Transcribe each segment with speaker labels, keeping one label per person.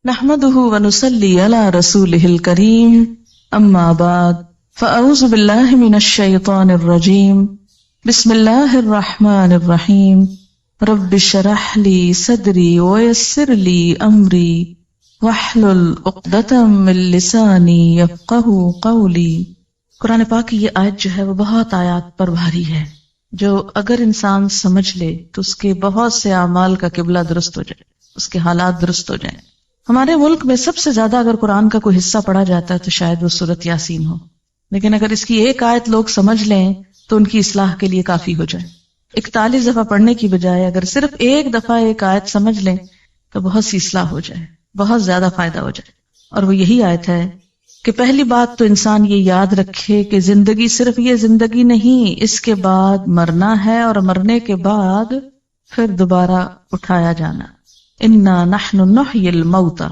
Speaker 1: نحمده ونصلي على رسوله الكريم اما بعد فاعوذ بالله من الشيطان الرجيم بسم الله الرحمن الرحيم رب اشرح لي صدري ويسر لي امري واحلل عقدة من لساني يفقهوا قولي۔ قرآن پاک کی یہ آیت جو ہے وہ بہت آیات پر بھاری ہے، جو اگر انسان سمجھ لے تو اس کے بہت سے اعمال کا قبلہ درست ہو جائے، اس کے حالات درست ہو جائیں۔ ہمارے ملک میں سب سے زیادہ اگر قرآن کا کوئی حصہ پڑھا جاتا ہے تو شاید وہ سورۃ یاسین ہو، لیکن اگر اس کی ایک آیت لوگ سمجھ لیں تو ان کی اصلاح کے لیے کافی ہو جائے۔ 41 دفعہ پڑھنے کی بجائے اگر صرف ایک دفعہ ایک آیت سمجھ لیں تو بہت سی اصلاح ہو جائے، بہت زیادہ فائدہ ہو جائے۔ اور وہ یہی آیت ہے کہ پہلی بات تو انسان یہ یاد رکھے کہ زندگی صرف یہ زندگی نہیں، اس کے بعد مرنا ہے، اور مرنے کے بعد پھر دوبارہ اٹھایا جانا۔ انا نحن نحیی الموتى،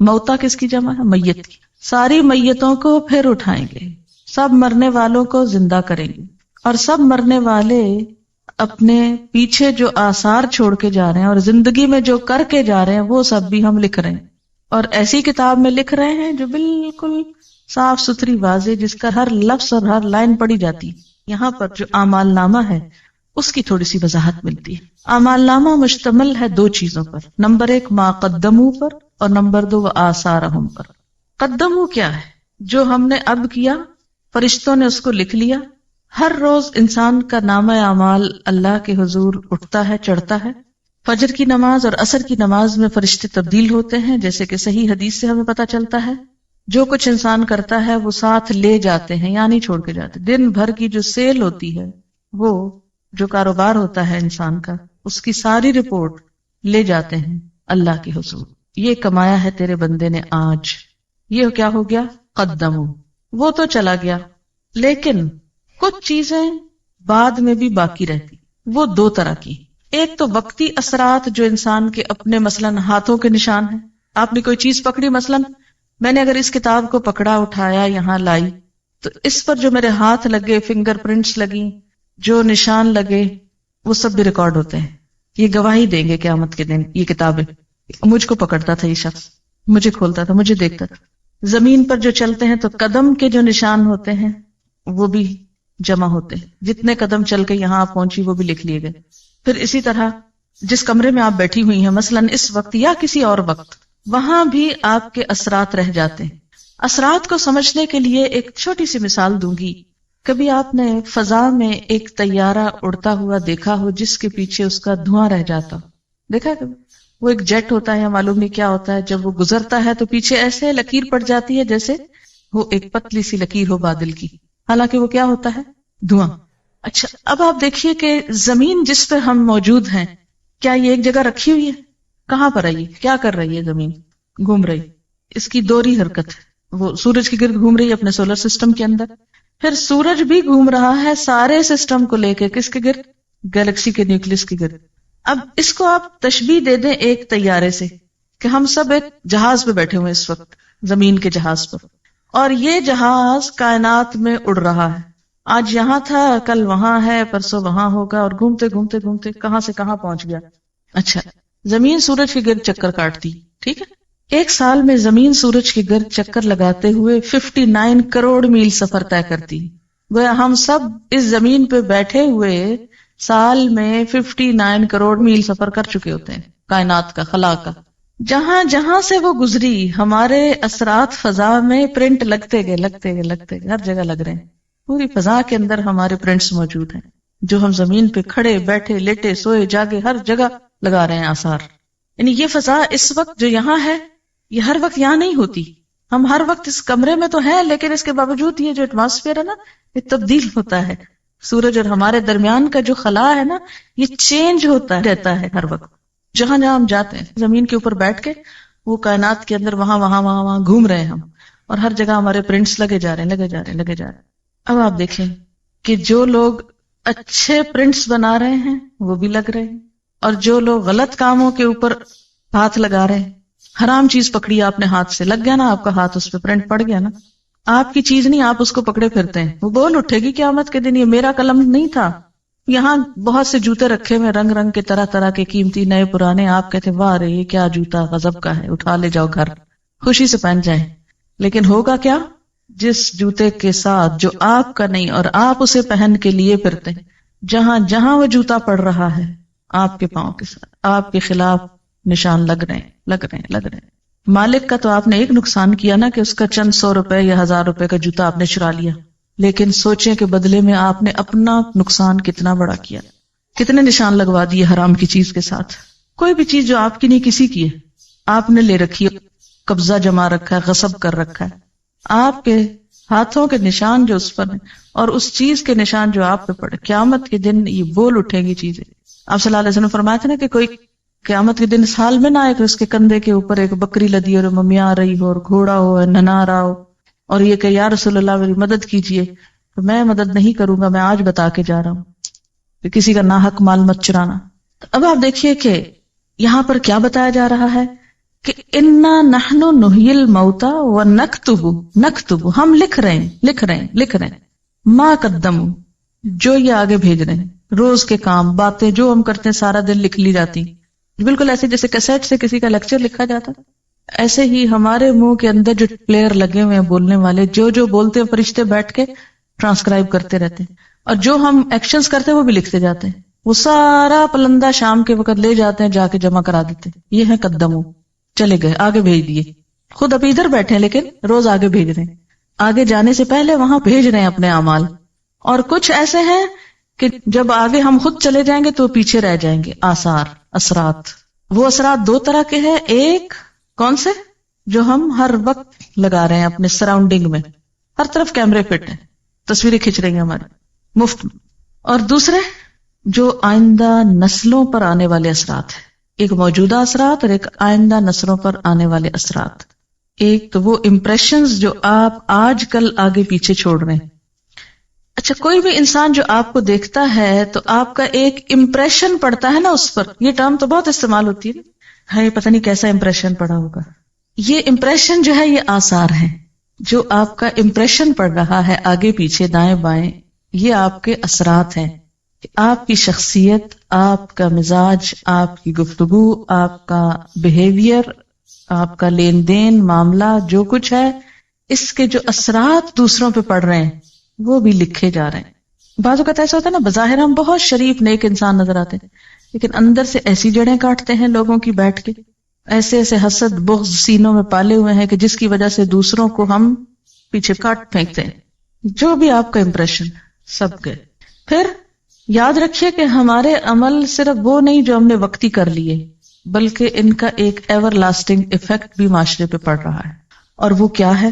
Speaker 1: موتا کس کی جمع ہے؟ میت کی۔ ساری میتوں کو پھر اٹھائیں گے، سب مرنے والوں کو زندہ کریں گے، اور سب مرنے والے اپنے پیچھے جو آثار چھوڑ کے جا رہے ہیں اور زندگی میں جو کر کے جا رہے ہیں وہ سب بھی ہم لکھ رہے ہیں، اور ایسی کتاب میں لکھ رہے ہیں جو بالکل صاف ستھری واضح، جس کا ہر لفظ اور ہر لائن پڑھی جاتی ہے۔ یہاں پر جو اعمال نامہ ہے اس کی تھوڑی سی وضاحت ملتی ہے۔ اعمال نامہ مشتمل ہے دو چیزوں پر، نمبر 1 ما قدموا پر، اور نمبر 2 آثارہم پر۔ قدموا کیا ہے؟ جو ہم نے اب کیا، فرشتوں نے اس کو لکھ لیا۔ ہر روز انسان کا نامہ اعمال اللہ کے حضور اٹھتا ہے، چڑھتا ہے۔ فجر کی نماز اور عصر کی نماز میں فرشتے تبدیل ہوتے ہیں، جیسے کہ صحیح حدیث سے ہمیں پتہ چلتا ہے۔ جو کچھ انسان کرتا ہے وہ ساتھ لے جاتے ہیں، یا نہیں چھوڑ کے جاتے۔ دن بھر کی جو سیل ہوتی ہے، وہ جو کاروبار ہوتا ہے انسان کا، اس کی ساری رپورٹ لے جاتے ہیں اللہ کے حضور۔ یہ کمایا ہے تیرے بندے نے آج، یہ کیا ہو گیا؟ قدمو۔ وہ تو چلا گیا، لیکن کچھ چیزیں بعد میں بھی باقی رہتی۔ وہ دو طرح کی، ایک تو وقتی اثرات جو انسان کے اپنے مثلاً ہاتھوں کے نشان ہیں۔ آپ نے کوئی چیز پکڑی، مثلاً میں نے اگر اس کتاب کو پکڑا، اٹھایا، یہاں لائی، تو اس پر جو میرے ہاتھ لگے، فنگر پرنٹس لگی، جو نشان لگے، وہ سب بھی ریکارڈ ہوتے ہیں۔ یہ گواہی دیں گے قیامت کے دن۔ یہ کتابیں، مجھ کو پکڑتا تھا یہ شخص، مجھے کھولتا تھا، مجھے دیکھتا تھا۔ زمین پر جو چلتے ہیں تو قدم کے جو نشان ہوتے ہیں وہ بھی جمع ہوتے ہیں، جتنے قدم چل کے یہاں آپ پہنچی وہ بھی لکھ لیے گئے۔ پھر اسی طرح جس کمرے میں آپ بیٹھی ہوئی ہیں مثلاً اس وقت یا کسی اور وقت، وہاں بھی آپ کے اثرات رہ جاتے ہیں۔ اثرات کو سمجھنے کے لیے ایک چھوٹی سی مثال دوں گی۔ کبھی آپ نے فضا میں ایک طیارہ اڑتا ہوا دیکھا ہو جس کے پیچھے اس کا دھواں رہ جاتا ہو؟ دیکھا کبھی؟ وہ ایک جیٹ ہوتا ہے یا معلوم نہیں کیا ہوتا ہے، جب وہ گزرتا ہے تو پیچھے ایسے لکیر پڑ جاتی ہے جیسے وہ ایک پتلی سی لکیر ہو بادل کی، حالانکہ وہ کیا ہوتا ہے؟ دھواں۔ اچھا، اب آپ دیکھیے کہ زمین جس پہ ہم موجود ہیں، کیا یہ ایک جگہ رکھی ہوئی ہے؟ کہاں پر ہے یہ؟ کیا کر رہی ہے زمین؟ گھوم رہی۔ اس کی دوہری حرکت ہے، وہ سورج کے گرد گھوم رہی ہے اپنے سولر سسٹم کے اندر، پھر سورج بھی گھوم رہا ہے سارے سسٹم کو لے کے، کس کے گرد؟ گیلیکسی کے نیوکلس کے گرد۔ اب اس کو آپ تشبیہ دے دیں ایک طیارے سے، کہ ہم سب ایک جہاز پہ بیٹھے ہوئے اس وقت، زمین کے جہاز پر، اور یہ جہاز کائنات میں اڑ رہا ہے۔ آج یہاں تھا، کل وہاں ہے، پرسوں وہاں ہوگا، اور گھومتے گھومتے گھومتے کہاں سے کہاں پہنچ گیا۔ اچھا، زمین سورج کے گرد چکر کاٹتی، ٹھیک ہے؟ ایک سال میں زمین سورج کے گرد چکر لگاتے ہوئے 59 کروڑ میل سفر طے کرتی۔ گویا ہم سب اس زمین پہ بیٹھے ہوئے سال میں 59 کروڑ میل سفر کر چکے ہوتے ہیں کائنات کا، خلا کا۔ جہاں جہاں سے وہ گزری، ہمارے اثرات فضا میں پرنٹ لگتے گئے، ہر جگہ لگ رہے ہیں۔ پوری فضا کے اندر ہمارے پرنٹس موجود ہیں، جو ہم زمین پہ کھڑے، بیٹھے، لیٹے، سوئے، جاگے، ہر جگہ لگا رہے ہیں آثار۔ یعنی یہ فضا اس وقت جو یہاں ہے، یہ ہر وقت یہاں نہیں ہوتی۔ ہم ہر وقت اس کمرے میں تو ہیں، لیکن اس کے باوجود یہ جو ایٹماسفیئر ہے نا، یہ تبدیل ہوتا ہے۔ سورج اور ہمارے درمیان کا جو خلا ہے نا، یہ چینج ہوتا رہتا ہے ہر وقت۔ جہاں جہاں ہم جاتے ہیں، زمین کے اوپر بیٹھ کے وہ کائنات کے اندر وہاں گھوم رہے ہیں ہم، اور ہر جگہ ہمارے پرنٹس لگے جا رہے ہیں۔ اب آپ دیکھیں کہ جو لوگ اچھے پرنٹس بنا رہے ہیں وہ بھی لگ رہے ہیں، اور جو لوگ غلط کاموں کے اوپر ہاتھ لگا رہے ہیں، حرام چیز پکڑی آپ نے ہاتھ سے، لگ گیا نا آپ کا ہاتھ، اس پہ پرنٹ پڑ گیا نا، آپ کی چیز نہیں، آپ اس کو پکڑے پھرتے ہیں، وہ بول اٹھے گی قیامت کے دن، یہ میرا قلم نہیں تھا، یہاں بہت سے جوتے رکھے ہوئے رنگ رنگ کے طرح طرح کے قیمتی نئے پرانے، آپ کہتے واہ رے یہ کیا جوتا غضب کا ہے، اٹھا لے جاؤ گھر، خوشی سے پہن جائیں. لیکن ہوگا کیا؟ جس جوتے کے ساتھ جو آپ کا نہیں اور آپ اسے پہن کے لیے پھرتے، جہاں جہاں وہ جوتا پڑ رہا ہے آپ کے پاؤں کے ساتھ آپ کے خلاف نشان لگ رہے ہیں. مالک کا تو آپ نے ایک نقصان کیا نا کہ اس کا چند 100 روپے یا 1000 روپے کا جوتا آپ نے چرا لیا، لیکن سوچیں کہ بدلے میں آپ نے اپنا نقصان کتنا بڑا کیا، کتنے نشان لگوا دیے حرام کی چیز کے ساتھ. کوئی بھی چیز جو آپ کی نہیں کسی کی ہے، آپ نے لے رکھی ہے، قبضہ جما رکھا ہے، غصب کر رکھا ہے، آپ کے ہاتھوں کے نشان جو اس پر ہیں اور اس چیز کے نشان جو آپ پہ پڑے، قیامت کے دن یہ بول اٹھیں گی چیزیں. آپ صلی اللہ علیہ وسلم فرمایا تھا نا کہ کوئی قیامت کے دن اس حال میں نہ آئے کہ اس کے کندھے کے اوپر ایک بکری لدی اور ممیا آ رہی ہو اور گھوڑا ہو ننا رہا ہو اور یہ کہ یا رسول اللہ میری مدد کیجیے، تو میں مدد نہیں کروں گا، میں آج بتا کے جا رہا ہوں کہ کسی کا ناحق مال مت چرانا. اب آپ دیکھیے کہ یہاں پر کیا بتایا جا رہا ہے کہ انا نحن نحیی الموتى ونکتب، ہم لکھ رہے ہیں ما قدموا، جو یہ آگے بھیج رہے ہیں، روز کے کام باتیں جو ہم کرتے ہیں سارا دن لکھ لی جاتی، بالکل ایسے جیسے کیسٹ سے کسی کا لیکچر لکھا جاتا، ایسے ہی ہمارے منہ کے اندر جو پلیئر لگے ہوئے ہیں بولنے والے، جو بولتے ہیں فرشتے بیٹھ کے ٹرانسکرائب کرتے رہتے ہیں، اور جو ہم ایکشنز کرتے ہیں وہ بھی لکھتے جاتے ہیں. وہ سارا پلندہ شام کے وقت لے جاتے ہیں، جا کے جمع کرا دیتے ہیں. یہ ہے قدموں، چلے گئے آگے بھیج دیے. خود ابھی ادھر بیٹھے ہیں لیکن روز آگے بھیج رہے ہیں، آگے جانے سے پہلے وہاں بھیج رہے ہیں اپنے اعمال. اور کچھ ایسے ہیں کہ جب آگے ہم خود چلے جائیں گے تو پیچھے رہ جائیں گے. آثار، اثرات. وہ اثرات دو طرح کے ہیں، ایک کون سے؟ جو ہم ہر وقت لگا رہے ہیں اپنے سراؤنڈنگ میں، ہر طرف کیمرے فٹ ہیں، تصویریں کھنچ رہی ہیں ہماری مفت میں. اور دوسرے جو آئندہ نسلوں پر آنے والے اثرات ہیں، ایک موجودہ اثرات اور ایک آئندہ نسلوں پر آنے والے اثرات. ایک تو وہ امپریشنز جو آپ آج کل آگے پیچھے چھوڑ رہے ہیں. اچھا، کوئی بھی انسان جو آپ کو دیکھتا ہے تو آپ کا ایک امپریشن پڑتا ہے نا اس پر. یہ ٹرم تو بہت استعمال ہوتی ہے، یہ پتہ نہیں کیسا امپریشن پڑا ہوگا. یہ امپریشن جو ہے یہ آثار ہیں، جو آپ کا امپریشن پڑ رہا ہے آگے پیچھے دائیں بائیں، یہ آپ کے اثرات ہیں. آپ کی شخصیت، آپ کا مزاج، آپ کی گفتگو، آپ کا بیہیویئر، آپ کا لین دین معاملہ، جو کچھ ہے، اس کے جو اثرات دوسروں پہ پڑ رہے ہیں وہ بھی لکھے جا رہے ہیں. بعض اوقات ایسا ہوتا ہے نا، بظاہر ہم بہت شریف نیک انسان نظر آتے ہیں لیکن اندر سے ایسی جڑیں کاٹتے ہیں لوگوں کی بیٹھ کے، ایسے ایسے حسد بغض سینوں میں پالے ہوئے ہیں کہ جس کی وجہ سے دوسروں کو ہم پیچھے کاٹ پھینکتے ہیں. جو بھی آپ کا امپریشن سب گئے. پھر یاد رکھیے کہ ہمارے عمل صرف وہ نہیں جو ہم نے وقتی کر لیے، بلکہ ان کا ایک ایور لاسٹنگ ایفیکٹ بھی معاشرے پہ پڑ رہا ہے. اور وہ کیا ہے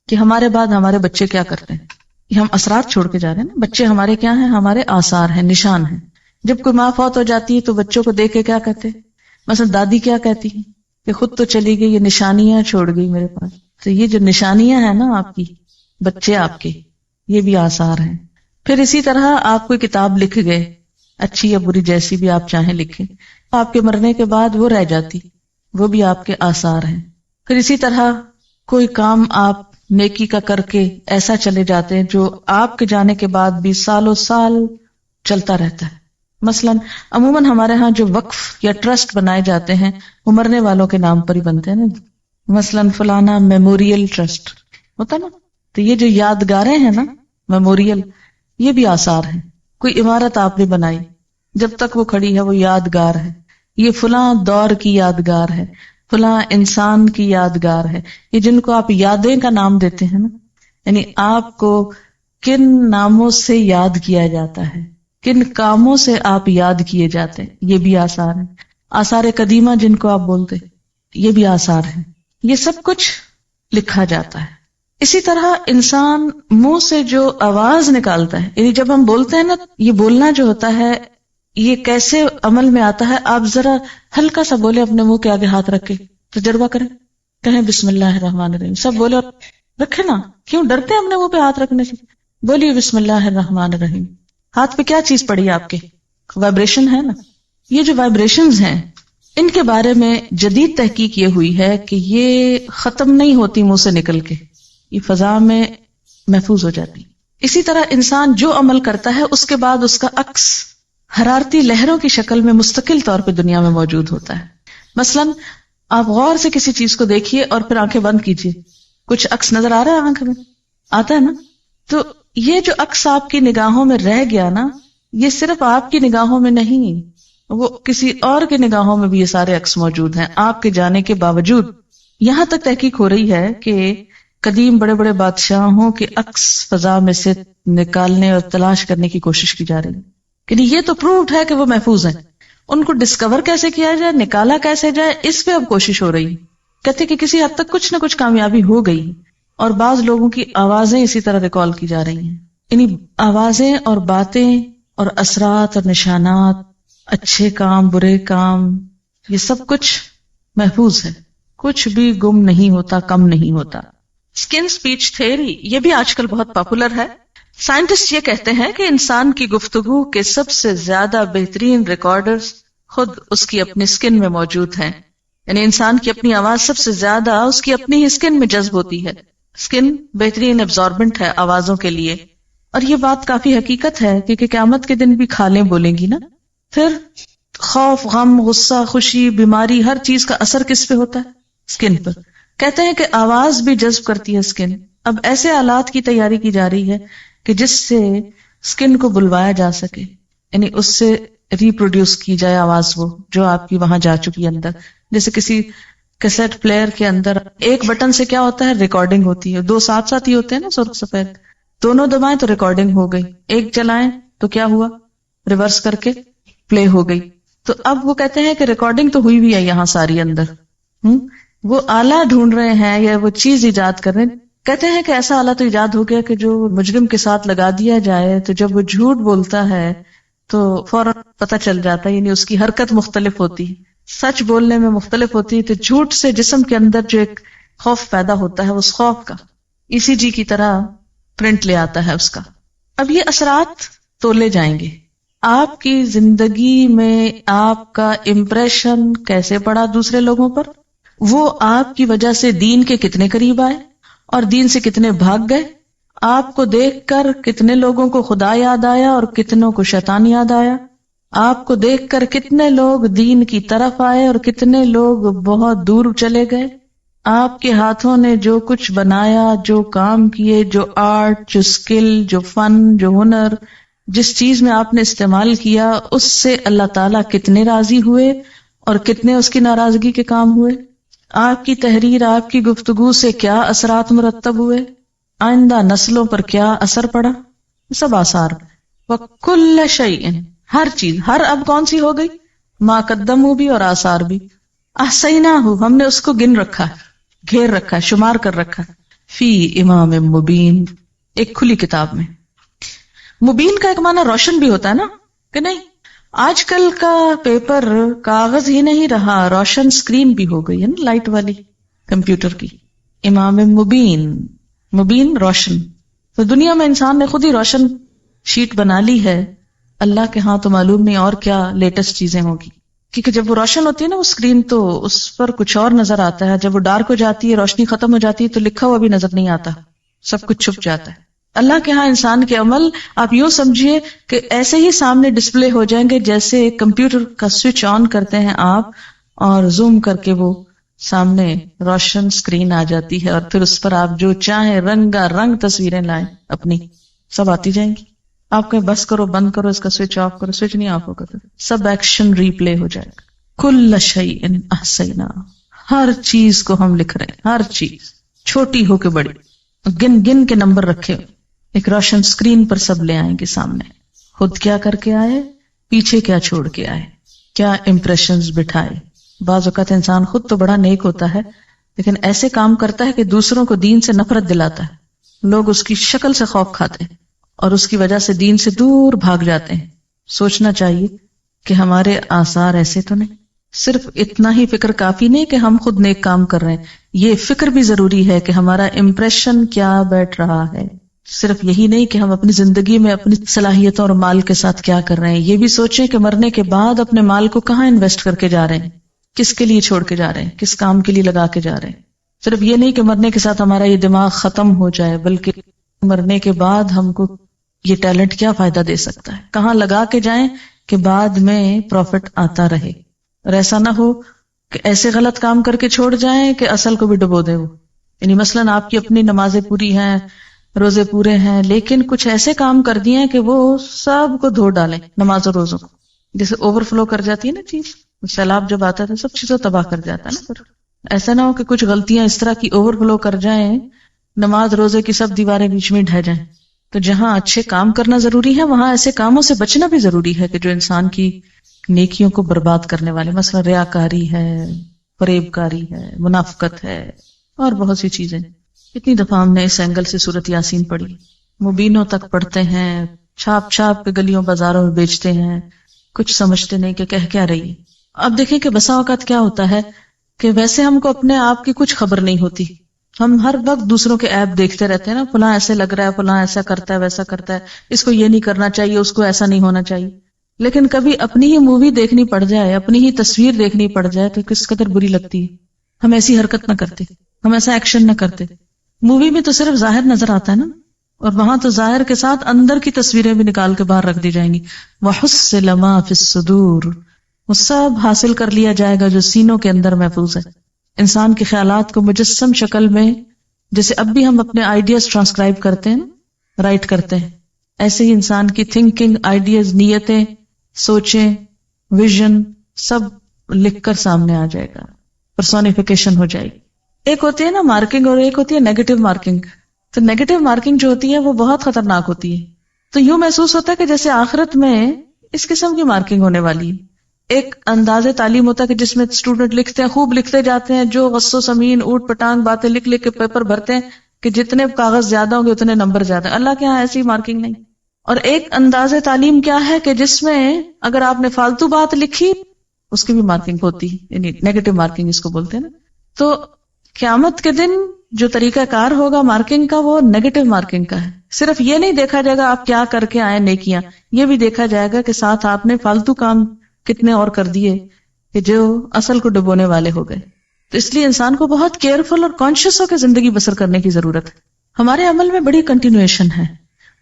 Speaker 1: کہ ہمارے بعد ہمارے بچے کیا کرتے ہیں. یہ ہم اثرات چھوڑ کے جا رہے ہیں نا. بچے ہمارے کیا ہیں؟ ہمارے آثار ہیں، نشان ہیں. جب کوئی ماں فوت ہو جاتی ہے تو بچوں کو دیکھ کے کیا کہتے ہیں؟ مثلا دادی کیا کہتی ہیں کہ خود تو چلی گئی، یہ نشانیاں چھوڑ گئی میرے پاس. تو یہ جو نشانیاں ہیں نا آپ کی، بچے آپ کے، یہ بھی آثار ہیں. پھر اسی طرح آپ کوئی کتاب لکھ گئے، اچھی یا بری جیسی بھی آپ چاہیں لکھیں، آپ کے مرنے کے بعد وہ رہ جاتی، وہ بھی آپ کے آثار ہیں. پھر اسی طرح کوئی کام آپ نیکی کا کر کے ایسا چلے جاتے ہیں جو آپ کے جانے کے بعد بھی سالوں سال چلتا رہتا ہے. مثلا عموماً ہمارے ہاں جو وقف یا ٹرسٹ بنائے جاتے ہیں وہ مرنے والوں کے نام پر ہی بنتے ہیں نا. مثلا فلانا میموریل ٹرسٹ ہوتا نا، تو یہ جو یادگاریں ہیں نا میموریل، یہ بھی آثار ہیں. کوئی عمارت آپ نے بنائی، جب تک وہ کھڑی ہے وہ یادگار ہے. یہ فلاں دور کی یادگار ہے، فلاں انسان کی یادگار ہے. یہ جن کو آپ یادیں کا نام دیتے ہیں نا، یعنی آپ کو کن ناموں سے یاد کیا جاتا ہے، کن کاموں سے آپ یاد کیے جاتے ہیں، یہ بھی آثار ہیں. آثار قدیمہ جن کو آپ بولتے، یہ بھی آثار ہیں. یہ سب کچھ لکھا جاتا ہے. اسی طرح انسان منہ سے جو آواز نکالتا ہے، یعنی جب ہم بولتے ہیں نا، یہ بولنا جو ہوتا ہے یہ کیسے عمل میں آتا ہے. آپ ذرا ہلکا سا بولے اپنے منہ کے آگے ہاتھ رکھ کے، تجربہ کریں، کہیں بسم اللہ الرحمن الرحیم، سب بولے اور رکھے نا. کیوں ڈرتے ہیں اپنے منہ پہ ہاتھ رکھنے سے؟ بولیے بسم اللہ الرحمن الرحیم. ہاتھ پہ کیا چیز پڑی آپ کے؟ وائبریشن ہے نا. یہ جو وائبریشنز ہیں ان کے بارے میں جدید تحقیق یہ ہوئی ہے کہ یہ ختم نہیں ہوتی منہ سے نکل کے، یہ فضا میں محفوظ ہو جاتی. اسی طرح انسان جو عمل کرتا ہے اس کے بعد اس کا عکس حرارتی لہروں کی شکل میں مستقل طور پہ دنیا میں موجود ہوتا ہے. مثلاً آپ غور سے کسی چیز کو دیکھیے اور پھر آنکھیں بند کیجیے, کچھ عکس نظر آ رہا ہے آنکھ میں, آتا ہے نا؟ تو یہ جو عکس آپ کی نگاہوں میں رہ گیا نا, یہ صرف آپ کی نگاہوں میں نہیں, وہ کسی اور کی نگاہوں میں بھی یہ سارے عکس موجود ہیں آپ کے جانے کے باوجود. یہاں تک تحقیق ہو رہی ہے کہ قدیم بڑے بڑے بادشاہوں کے عکس فضا میں سے نکالنے اور تلاش کرنے کی کوشش کی جا رہی ہے, کہ یہ تو پرووڈ ہے کہ وہ محفوظ ہیں. ان کو ڈسکور کیسے کیا جائے, نکالا کیسے جائے, اس پہ اب کوشش ہو رہی ہے. کہتے کہ کسی حد تک کچھ نہ کچھ کامیابی ہو گئی, اور بعض لوگوں کی آوازیں اسی طرح ریکال کی جا رہی ہیں. انہیں آوازیں اور باتیں اور اثرات اور نشانات, اچھے کام برے کام, یہ سب کچھ محفوظ ہے, کچھ بھی گم نہیں ہوتا, کم نہیں ہوتا. اسکن اسپیچ تھیوری یہ بھی آج کل بہت پاپولر ہے. سائنٹسٹ یہ کہتے ہیں کہ انسان کی گفتگو کے سب سے زیادہ بہترین ریکارڈرز خود اس کی اپنی اسکن میں موجود ہیں. یعنی انسان کی اپنی آواز سب سے زیادہ اس کی اپنی ہی اسکن میں جذب ہوتی ہے. اسکن بہترین ایبزاربنٹ ہے آوازوں کے لیے, اور یہ بات کافی حقیقت ہے کیونکہ قیامت کے دن بھی کھالیں بولیں گی نا. پھر خوف, غم, غصہ, خوشی, بیماری, ہر چیز کا اثر کس پہ ہوتا ہے؟ اسکن پر. کہتے ہیں کہ آواز بھی جذب کرتی ہے اسکن. اب ایسے آلات کی تیاری کی جا رہی ہے کہ جس سے اسکن کو بلوایا جا سکے, یعنی اس سے ریپروڈیوس کی جائے آواز, وہ جو آپ کی وہاں جا چکی ہے اندر. جیسے کسی کیسٹ پلیئر کے اندر ایک بٹن سے کیا ہوتا ہے, ریکارڈنگ ہوتی ہے. دو ساتھ ساتھ ہی ہوتے ہیں نا سرخ سفید, دونوں دبائیں تو ریکارڈنگ ہو گئی, ایک چلائیں تو کیا ہوا, ریورس کر کے پلے ہو گئی. تو اب وہ کہتے ہیں کہ ریکارڈنگ تو ہوئی بھی ہے یہاں ساری اندر. وہ آلہ ڈھونڈ رہے ہیں یا وہ چیز ایجاد کر رہے ہیں. کہتے ہیں کہ ایسا آلہ تو ایجاد ہو گیا کہ جو مجرم کے ساتھ لگا دیا جائے تو جب وہ جھوٹ بولتا ہے تو فوراً پتہ چل جاتا ہے, یعنی اس کی حرکت مختلف ہوتی ہے, سچ بولنے میں مختلف ہوتی ہے. تو جھوٹ سے جسم کے اندر جو ایک خوف پیدا ہوتا ہے, اس خوف کا ECG کی طرح پرنٹ لے آتا ہے اس کا. اب یہ اثرات تولے جائیں گے. آپ کی زندگی میں آپ کا امپریشن کیسے پڑا دوسرے لوگوں پر, وہ آپ کی وجہ سے دین کے کتنے قریب آئے اور دین سے کتنے بھاگ گئے, آپ کو دیکھ کر کتنے لوگوں کو خدا یاد آیا اور کتنوں کو شیطان یاد آیا, آپ کو دیکھ کر کتنے لوگ دین کی طرف آئے اور کتنے لوگ بہت دور چلے گئے. آپ کے ہاتھوں نے جو کچھ بنایا, جو کام کیے, جو آرٹ, جو اسکل, جو فن, جو ہنر, جس چیز میں آپ نے استعمال کیا, اس سے اللہ تعالیٰ کتنے راضی ہوئے اور کتنے اس کی ناراضگی کے کام ہوئے. آپ کی تحریر, آپ کی گفتگو سے کیا اثرات مرتب ہوئے, آئندہ نسلوں پر کیا اثر پڑا, سب آثار. وَكُلَّ شَيْءٍ, ہر چیز, ہر اب کون سی ہو گئی, ما قدموا بھی اور آثار بھی. احصیناہ, ہم نے اس کو گن رکھا ہے, گھیر رکھا ہے, شمار کر رکھا ہے. فی امام مبین, ایک کھلی کتاب میں. مبین کا ایک معنی روشن بھی ہوتا ہے نا, کہ نہیں؟ آج کل کا پیپر کاغذ ہی نہیں رہا, روشن اسکرین بھی ہو گئی ہے نا, لائٹ والی کمپیوٹر کی. امام مبین, مبین روشن. تو دنیا میں انسان نے خود ہی روشن شیٹ بنا لی ہے. اللہ کے ہاں تو معلوم نہیں اور کیا لیٹسٹ چیزیں ہوگی, کیونکہ جب وہ روشن ہوتی ہے نا وہ اسکرین تو اس پر کچھ اور نظر آتا ہے. جب وہ ڈارک ہو جاتی ہے, روشنی ختم ہو جاتی ہے, تو لکھا ہوا بھی نظر نہیں آتا, سب کچھ چھپ جاتا ہے. اللہ کے ہاں انسان کے عمل آپ یوں سمجھیے کہ ایسے ہی سامنے ڈسپلے ہو جائیں گے جیسے کمپیوٹر کا سوئچ آن کرتے ہیں آپ اور زوم کر کے وہ سامنے روشن اسکرین آ جاتی ہے, اور پھر اس پر آپ جو چاہیں رنگا رنگ تصویریں لائیں اپنی, سب آتی جائیں گی. آپ کہ بس کرو, بند کرو, اس کا سوئچ آف کرو, سوئچ نہیں آف ہوگا تو سب ایکشن ریپلے ہو جائے گا. کل شیء احصینا, ہر چیز کو ہم لکھ رہے ہیں, ہر چیز چھوٹی ہو کے بڑی, گن گن کے نمبر رکھے, ایک روشن اسکرین پر سب لے آئیں گے سامنے. خود کیا کر کے آئے, پیچھے کیا چھوڑ کے آئے, کیا امپریشنز بٹھائے. بعض اوقات انسان خود تو بڑا نیک ہوتا ہے لیکن ایسے کام کرتا ہے کہ دوسروں کو دین سے نفرت دلاتا ہے. لوگ اس کی شکل سے خوف کھاتے ہیں اور اس کی وجہ سے دین سے دور بھاگ جاتے ہیں. سوچنا چاہیے کہ ہمارے آثار ایسے تو نہیں. صرف اتنا ہی فکر کافی نہیں کہ ہم خود نیک کام کر رہے ہیں, یہ فکر بھی ضروری ہے کہ ہمارا امپریشن کیا بیٹھ رہا ہے. صرف یہی نہیں کہ ہم اپنی زندگی میں اپنی صلاحیتوں اور مال کے ساتھ کیا کر رہے ہیں, یہ بھی سوچیں کہ مرنے کے بعد اپنے مال کو کہاں انویسٹ کر کے جا رہے ہیں, کس کے لیے چھوڑ کے جا رہے ہیں, کس کام کے لیے لگا کے جا رہے ہیں. صرف یہ نہیں کہ مرنے کے ساتھ ہمارا یہ دماغ ختم ہو جائے, بلکہ مرنے کے بعد ہم کو یہ ٹیلنٹ کیا فائدہ دے سکتا ہے, کہاں لگا کے جائیں کہ بعد میں پروفٹ آتا رہے، اور ایسا نہ ہو کہ ایسے غلط کام کر کے چھوڑ جائیں کہ اصل کو بھی ڈبو دے وہ. یعنی مثلاً آپ کی اپنی نمازیں پوری ہیں، روزے پورے ہیں، لیکن کچھ ایسے کام کر دیے ہیں کہ وہ سب کو دھو ڈالیں نماز اور روزوں کو. جیسے اوور فلو کر جاتی ہے نا چیز، سیلاب جب آتا ہے تو سب چیزوں تباہ کر جاتا ہے نا. پھر ایسا نہ ہو کہ کچھ غلطیاں اس طرح کی اوور فلو کر جائیں، نماز روزے کی سب دیواریں بیچ میں ڈھہ جائیں. تو جہاں اچھے کام کرنا ضروری ہے وہاں ایسے کاموں سے بچنا بھی ضروری ہے کہ جو انسان کی نیکیوں کو برباد کرنے والے، مثلا ریاکاری ہے، فریب کاری ہے، منافقت ہے، اور بہت سی چیزیں. کتنی دفعہ ہم نے اس اینگل سے سورۃ یاسین پڑھی، مبینوں تک پڑھتے ہیں، چھاپ چھاپ کے گلیوں بازاروں میں بیچتے ہیں، کچھ سمجھتے نہیں کہ کہہ کیا رہی ہے. اب دیکھیں کہ بسا اوقات کیا ہوتا ہے کہ ویسے ہم کو اپنے آپ کی کچھ خبر نہیں ہوتی، ہم ہر وقت دوسروں کے ایپ دیکھتے رہتے ہیں نا، فلاں ایسے لگ رہا ہے، فلاں ایسا کرتا ہے، ویسا کرتا ہے، اس کو یہ نہیں کرنا چاہیے، اس کو ایسا نہیں ہونا چاہیے. لیکن کبھی اپنی ہی مووی دیکھنی پڑ جائے، اپنی ہی تصویر دیکھنی پڑ جائے تو کس قدر بری لگتی ہے. ہم ایسی حرکت نہ کرتے، ہم ایسا ایکشن نہ کرتے. مووی میں تو صرف ظاہر نظر آتا ہے نا، اور وہاں تو ظاہر کے ساتھ اندر کی تصویریں بھی نکال کے باہر رکھ دی جائیں گی. وَحُصِّلَ مَا فِي الصُّدُورِ، وہ سب حاصل کر لیا جائے گا جو سینوں کے اندر محفوظ ہے. انسان کے خیالات کو مجسم شکل میں، جیسے اب بھی ہم اپنے آئیڈیاز ٹرانسکرائب کرتے ہیں، رائٹ کرتے ہیں، ایسے ہی انسان کی تھنکنگ، آئیڈیاز، نیتیں، سوچیں، ویژن سب لکھ کر سامنے آ جائے گا، پرسونیفیکیشن ہو جائے گی. ایک ہوتی ہے نا مارکنگ اور ایک ہوتی ہے نیگیٹو مارکنگ. تو نیگیٹو مارکنگ جو ہوتی ہے وہ بہت خطرناک ہوتی ہے. تو یوں محسوس ہوتا ہے کہ جیسے آخرت میں اس قسم کی مارکنگ ہونے والی ہے. ایک انداز تعلیم ہوتا ہے کہ جس میں اسٹوڈنٹ لکھتے ہیں، خوب لکھتے جاتے ہیں، جو غص و سمین اوٹ پٹانگ باتیں لکھ لکھ کے پیپر بھرتے ہیں کہ جتنے کاغذ زیادہ ہوں گے اتنے نمبر زیادہ. اللہ کے ہاں ایسی مارکنگ نہیں. اور ایک انداز تعلیم کیا ہے کہ جس میں اگر آپ نے فالتو بات لکھی اس کی بھی مارکنگ ہوتی ہے، یعنی نیگیٹو مارکنگ اس کو بولتے ہیں نا. تو قیامت کے دن جو طریقہ کار ہوگا مارکنگ کا وہ نیگیٹو مارکنگ کا ہے. صرف یہ نہیں دیکھا جائے گا آپ کیا کر کے آئے نیکیاں، یہ بھی دیکھا جائے گا کہ ساتھ آپ نے فالتو کام کتنے اور کر دیے کہ جو اصل کو ڈبونے والے ہو گئے. تو اس لیے انسان کو بہت کیئرفل اور کانشیس ہو کے زندگی بسر کرنے کی ضرورت ہے. ہمارے عمل میں بڑی کنٹینویشن ہے.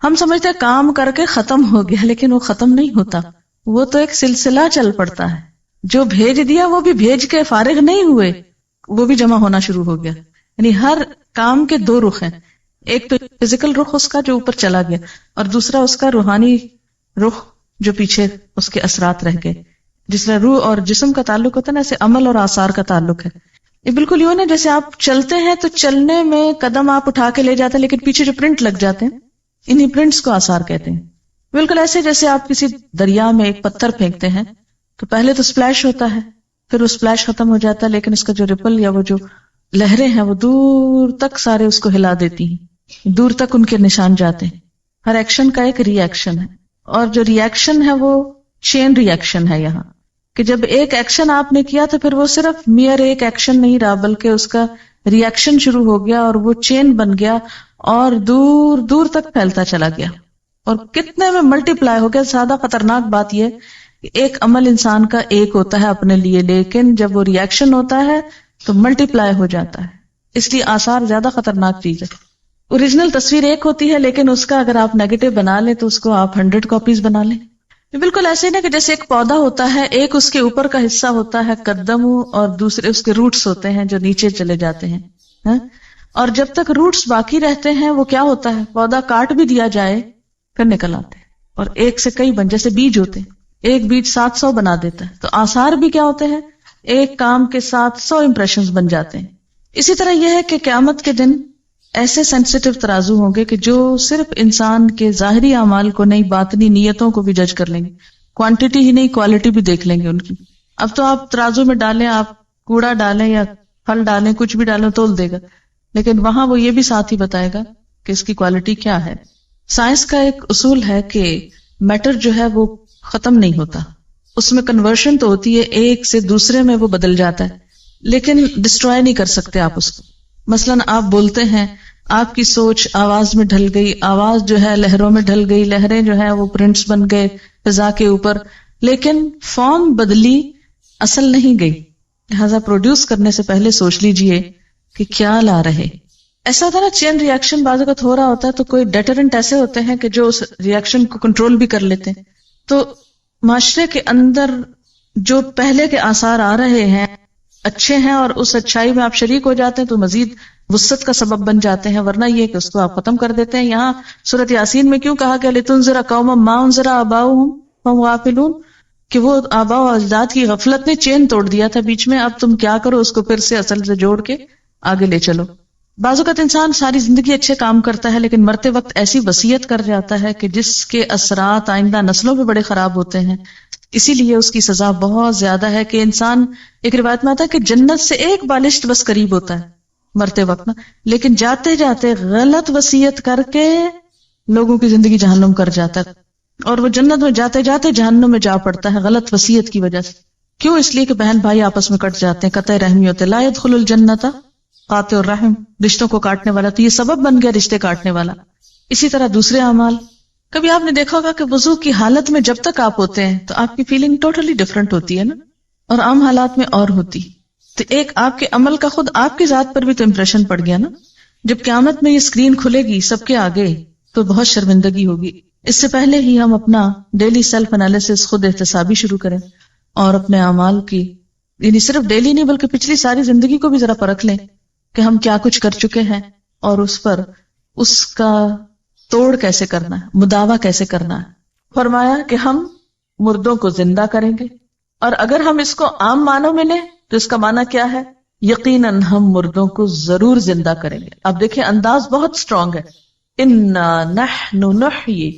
Speaker 1: ہم سمجھتے ہیں کام کر کے ختم ہو گیا، لیکن وہ ختم نہیں ہوتا، وہ تو ایک سلسلہ چل پڑتا ہے. جو بھیج دیا وہ بھی بھیج کے فارغ نہیں ہوئے، وہ بھی جمع ہونا شروع ہو گیا. یعنی ہر کام کے دو رخ ہیں، ایک تو فزیکل رخ اس کا جو اوپر چلا گیا، اور دوسرا اس کا روحانی رخ جو پیچھے اس کے اثرات رہ گئے. جس طرح روح اور جسم کا تعلق ہوتا ہے نا، ایسے عمل اور آثار کا تعلق ہے. یہ بالکل یوں ہے جیسے آپ چلتے ہیں تو چلنے میں قدم آپ اٹھا کے لے جاتے ہیں، لیکن پیچھے جو پرنٹ لگ جاتے ہیں انہی پرنٹس کو آثار کہتے ہیں. بالکل ایسے جیسے آپ کسی دریا میں ایک پتھر پھینکتے ہیں تو پہلے تو سپلیش ہوتا ہے، پھر وہ سپلیش ختم ہو جاتا ہے، لیکن اس کا جو ریپل یا وہ جو لہریں ہیں وہ دور تک سارے اس کو ہلا دیتی ہیں، دور تک ان کے نشان جاتے ہیں. ہر ایکشن کا ایک ری ایکشن ہے، اور جو ری ایکشن ہے وہ چین ری ایکشن ہے. یہاں کہ جب ایک ایکشن آپ نے کیا تو پھر وہ صرف میئر ایک ایکشن نہیں رہا، بلکہ اس کا ری ایکشن شروع ہو گیا اور وہ چین بن گیا اور دور دور تک پھیلتا چلا گیا اور کتنے میں ملٹی پلائی ہو گیا. زیادہ خطرناک بات یہ کہ ایک عمل انسان کا ایک ہوتا ہے اپنے لیے، لیکن جب وہ ری ایکشن ہوتا ہے تو ملٹی پلائی ہو جاتا ہے. اس لیے آثار زیادہ خطرناک چیز ہے. اوریجنل تصویر ایک ہوتی ہے، لیکن اس کا اگر آپ نیگیٹو بنا لیں تو اس کو آپ 100 کاپیز بنا لیں. بالکل ایسے نا کہ جیسے ایک پودا ہوتا ہے، ایک اس کے اوپر کا حصہ ہوتا ہے قدم، اور دوسرے اس کے روٹس ہوتے ہیں جو نیچے چلے جاتے ہیں. اور جب تک روٹس باقی رہتے ہیں وہ کیا ہوتا ہے، پودا کاٹ بھی دیا جائے پھر نکل آتے ہیں، اور ایک سے کئی بن، جیسے بیج ہوتے ہیں، ایک بیج 700 بنا دیتا ہے. تو آثار بھی کیا ہوتے ہیں، ایک کام کے ساتھ 100 امپریشنز بن جاتے ہیں. اسی طرح یہ ہے کہ قیامت کے دن ایسے سینسیٹیو ترازو ہوں گے کہ جو صرف انسان کے ظاہری اعمال کو نہیں، باطنی نیتوں کو بھی جج کر لیں گے. کوانٹٹی ہی نہیں، کوالٹی بھی دیکھ لیں گے ان کی. اب تو آپ ترازو میں ڈالیں، آپ کوڑا ڈالیں یا پھل ڈالیں، کچھ بھی ڈالیں تول دے گا، لیکن وہاں وہ یہ بھی ساتھ ہی بتائے گا کہ اس کی کوالٹی کیا ہے. سائنس کا ایک اصول ہے کہ میٹر جو ہے وہ ختم نہیں ہوتا، اس میں کنورشن تو ہوتی ہے، ایک سے دوسرے میں وہ بدل جاتا ہے، لیکن ڈسٹروائے نہیں کر سکتے آپ اس کو. مثلاً آپ بولتے ہیں، آپ کی سوچ آواز میں ڈھل گئی، آواز جو ہے لہروں میں ڈھل گئی، لہریں جو ہیں وہ پرنٹس بن گئے فضا کے اوپر، لیکن فارم بدلی، اصل نہیں گئی. لہذا پروڈیوس کرنے سے پہلے سوچ لیجئے کہ کیا لا رہے. ایسا ہوتا ہے نا چین ری ایکشن بعض اوقات ہو رہا ہوتا ہے تو کوئی ڈیٹرنٹ ایسے ہوتے ہیں کہ جو اس ری ایکشن کو کنٹرول بھی کر لیتے ہیں. تو معاشرے کے اندر جو پہلے کے آثار آ رہے ہیں اچھے ہیں اور اس اچھائی میں آپ شریک ہو جاتے ہیں تو مزید وسعت کا سبب بن جاتے ہیں، ورنہ یہ کہ اس کو آپ ختم کر دیتے ہیں. یہاں سورۃ یاسین میں کیوں کہا کہ لتنذر قوما ما انذر آباؤہم فہم غافلون، کہ وہ آباء و اجداد کی غفلت نے چین توڑ دیا تھا بیچ میں، اب تم کیا کرو اس کو پھر سے اصل سے جوڑ کے آگے لے چلو. بعض اوقات انسان ساری زندگی اچھے کام کرتا ہے لیکن مرتے وقت ایسی وصیت کر جاتا ہے کہ جس کے اثرات آئندہ نسلوں پہ بڑے خراب ہوتے ہیں. اسی لیے اس کی سزا بہت زیادہ ہے کہ انسان، ایک روایت میں آتا ہے کہ جنت سے ایک بالشت بس قریب ہوتا ہے مرتے وقت نا، لیکن جاتے جاتے غلط وصیت کر کے لوگوں کی زندگی جہنم کر جاتا ہے، اور وہ جنت میں جاتے جاتے جہنم میں جا پڑتا ہے غلط وصیت کی وجہ سے. کیوں؟ اس لیے کہ بہن بھائی آپس میں کٹ جاتے ہیں، قطع رحمی ہوتے. لا يدخل الجنت قاطع الرحم، رشتوں کو کاٹنے والا، تو یہ سبب بن گیا رشتے کاٹنے والا. اسی طرح دوسرے اعمال، کبھی آپ نے دیکھا ہوگا کہ وضو کی حالت میں جب تک آپ ہوتے ہیں تو آپ کی فیلنگ ٹوٹلی ڈفرنٹ ہوتی ہے نا، اور عام حالات میں اور ہوتی. تو ایک آپ کے عمل کا خود آپ کی ذات پر بھی تو امپریشن پڑ گیا نا. جب قیامت میں یہ اسکرین کھلے گی سب کے آگے تو بہت شرمندگی ہوگی. اس سے پہلے ہی ہم اپنا ڈیلی سیلف انالیسس خود احتسابی شروع کریں اور اپنے اعمال کی، یعنی صرف ڈیلی نہیں بلکہ پچھلی ساری زندگی کو بھی ذرا پرکھ لیں کہ ہم کیا کچھ کر چکے ہیں اور اس پر اس کا توڑ کیسے کرنا ہے، مداوع کیسے کرنا ہے. فرمایا کہ ہم مردوں کو زندہ کریں گے، اور اگر ہم اس کو عام معنوں میں لیں تو اس کا معنی کیا ہے؟ یقیناً ہم مردوں کو ضرور زندہ کریں گے. اب دیکھیں انداز بہت سٹرونگ ہے. انا نحن نحیی،